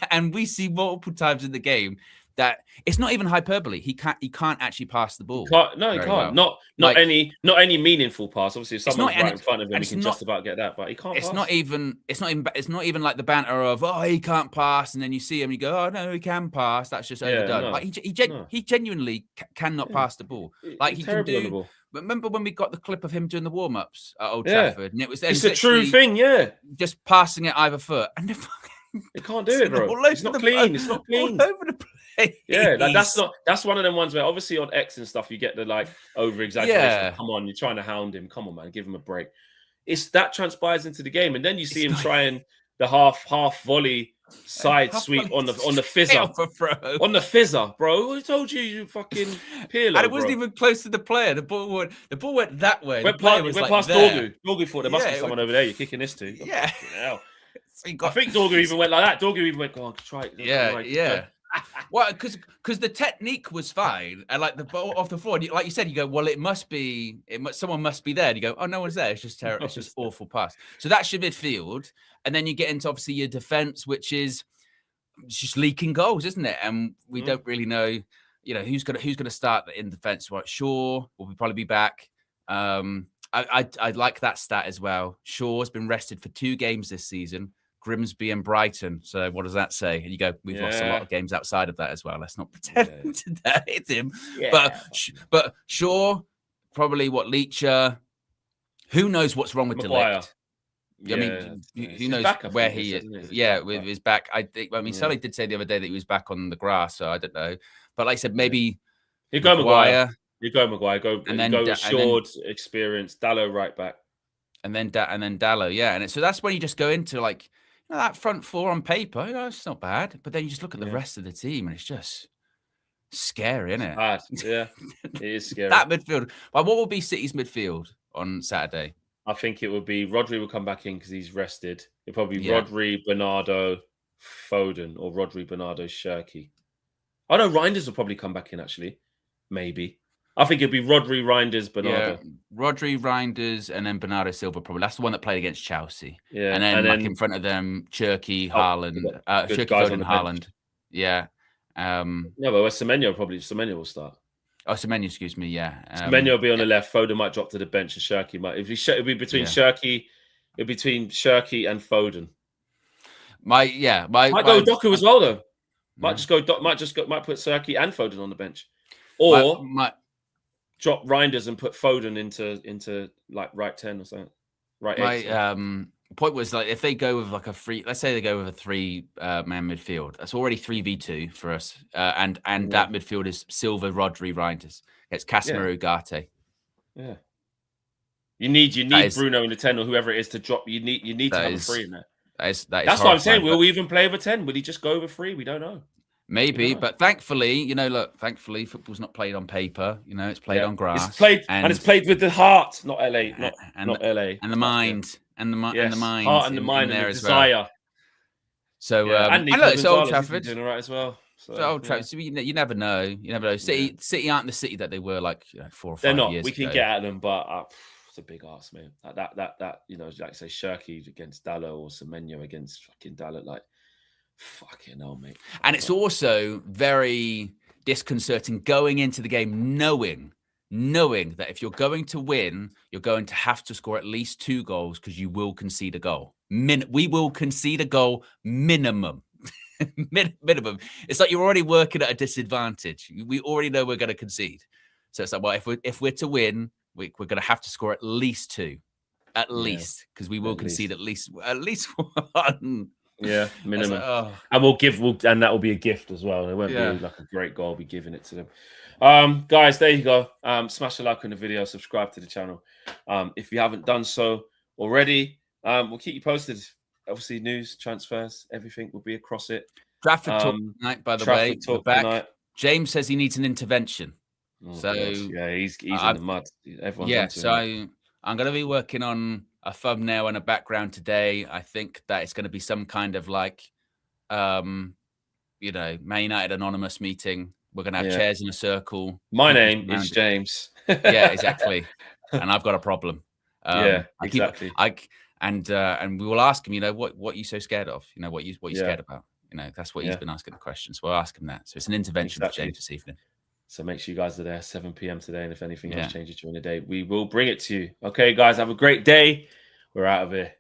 And we see multiple times in the game that it's not even hyperbole. He can't actually pass the ball. He can't. Well. Not any meaningful pass. Obviously, if someone's right in front of him, he can just about get that. But he can't. It's pass. not even like the banter of he can't pass, and then you see him, you go, oh no, he can pass. That's just overdone. No. Like he genuinely cannot pass the ball. Like he can do. Remember when we got the clip of him doing the warm-ups at Old Trafford, and it's a true thing, just passing it either foot, and he can't do it, bro. It's not clean. It's not clean. All over the place. Yeah, that's one of them ones where obviously on X and stuff you get the like over exaggeration. Yeah. Come on, you're trying to hound him. Come on, man, give him a break. It's that transpires into the game, and then you see him trying the half volley side sweep on the fizzer. On the fizzer, bro. Who told you you fucking Pirlo, and it wasn't bro? even close to the player. The ball went that way. Went Like past there. Dorgu. Dorgu thought there must be someone over there. You're kicking this to. Yeah. So I think Dorgu even went like that. Dorgu even went, go on, try it. Yeah. Well, because the technique was fine, and like the ball off the floor, like you said, you go, well, someone must be there. And you go, oh, no one's there. It's just terrible. It's just awful pass. So that's your midfield, and then you get into obviously your defense, which is just leaking goals, isn't it? And we don't really know, who's gonna start in defense. Right, Shaw will probably be back. I like that stat as well. Shaw's been rested for 2 games this season. Grimsby and Brighton. So what does that say? And you go, we've lost a lot of games outside of that as well. Let's not pretend that it's him. Yeah. But Shaw, probably Leacher. Who knows what's wrong with Delict? I mean, who knows where he is? Yeah, with his back. Sully did say the other day that he was back on the grass, so I don't know. But like I said, maybe you go Maguire. Go Short, experience, Dallo right back. And then Dallo, yeah. And so that's when you just go into like, that front 4 on paper, it's not bad. But then you just look at the rest of the team and it's just scary, isn't it? Bad. Yeah, it is scary. That midfield. But what will be City's midfield on Saturday? I think it would be Rodri will come back in because he's rested. It'll probably be Rodri, Bernardo, Foden, or Rodri, Bernardo, Shirky. I know Reinders will probably come back in, actually. Maybe. I think it'd be Rodri, Reinders, Bernardo. Yeah, Rodri, Reinders, and then Bernardo Silva probably. That's the one that played against Chelsea. Yeah, and then in front of them, Cherky, Haaland, Cherky, Foden, Haaland. Yeah. No, but Semenyo will start. Oh, Semenyo, excuse me. Yeah, Semenyo will be on the left. Foden might drop to the bench, and Shirky might. It'll be between Shirky, and Foden. Might go Doku as well though. Might put Shirky and Foden on the bench, or drop Reinders and put Foden into like right 10 or something. Right 8. Point was like if they go with like let's say they go with a 3-man midfield, that's already 3v2 for us. And that midfield is Silva, Rodri, Reinders. It's Casemiro, Ugarte. Yeah. You need Bruno in the 10 or whoever it is to drop. You need to have a 3 in there. That's what I'm saying. Will we even play over 10? Will he just go over 3? We don't know. Maybe, but thankfully, thankfully, football's not played on paper. It's played on grass. It's played with the heart, not LA, not LA, and the mind, and the mind, heart and the mind, and the desire. Well. So, and it's Old Trafford doing all right as well. So, Old Trafford. So you never know. You never know. City aren't the City that they were like 4 or 5 They're not. years We can ago. get at them, but it's a big ass, man. That like say Shirky against Dallo or Semenyo against fucking Dallo, like. Fucking hell, mate. And it's also very disconcerting going into the game knowing that if you're going to win, you're going to have to score at least 2 goals because you will concede a goal. We will concede a goal minimum. Minimum. It's like you're already working at a disadvantage. We already know we're going to concede. So it's like, well, if we're to win, we're going to have to score at least 2. At least. Because we will concede at least 1. Yeah, minimum. And that will be a gift as well. It won't be like a great goal. We'll be giving it to them. Guys, there you go. Smash a like on the video, subscribe to the channel. If you haven't done so already, we'll keep you posted. Obviously, news, transfers, everything will be across it. Trafford talk tonight, by the way. Back. James says he needs an intervention. Oh, so God. He's in the mud. Everyone's I'm going to be working on a thumbnail and a background today. I think that it's going to be some kind of like, Man United anonymous meeting. We're going to have chairs in a circle. My name is James. Yeah, exactly. And I've got a problem. Exactly. And we will ask him, what are you so scared of? What you scared about? That's what he's been asking the questions. So we'll ask him that. So it's an intervention for James this evening. So make sure you guys are there 7 p.m. today. And if anything else changes during the day, we will bring it to you. Okay, guys, have a great day. We're out of here.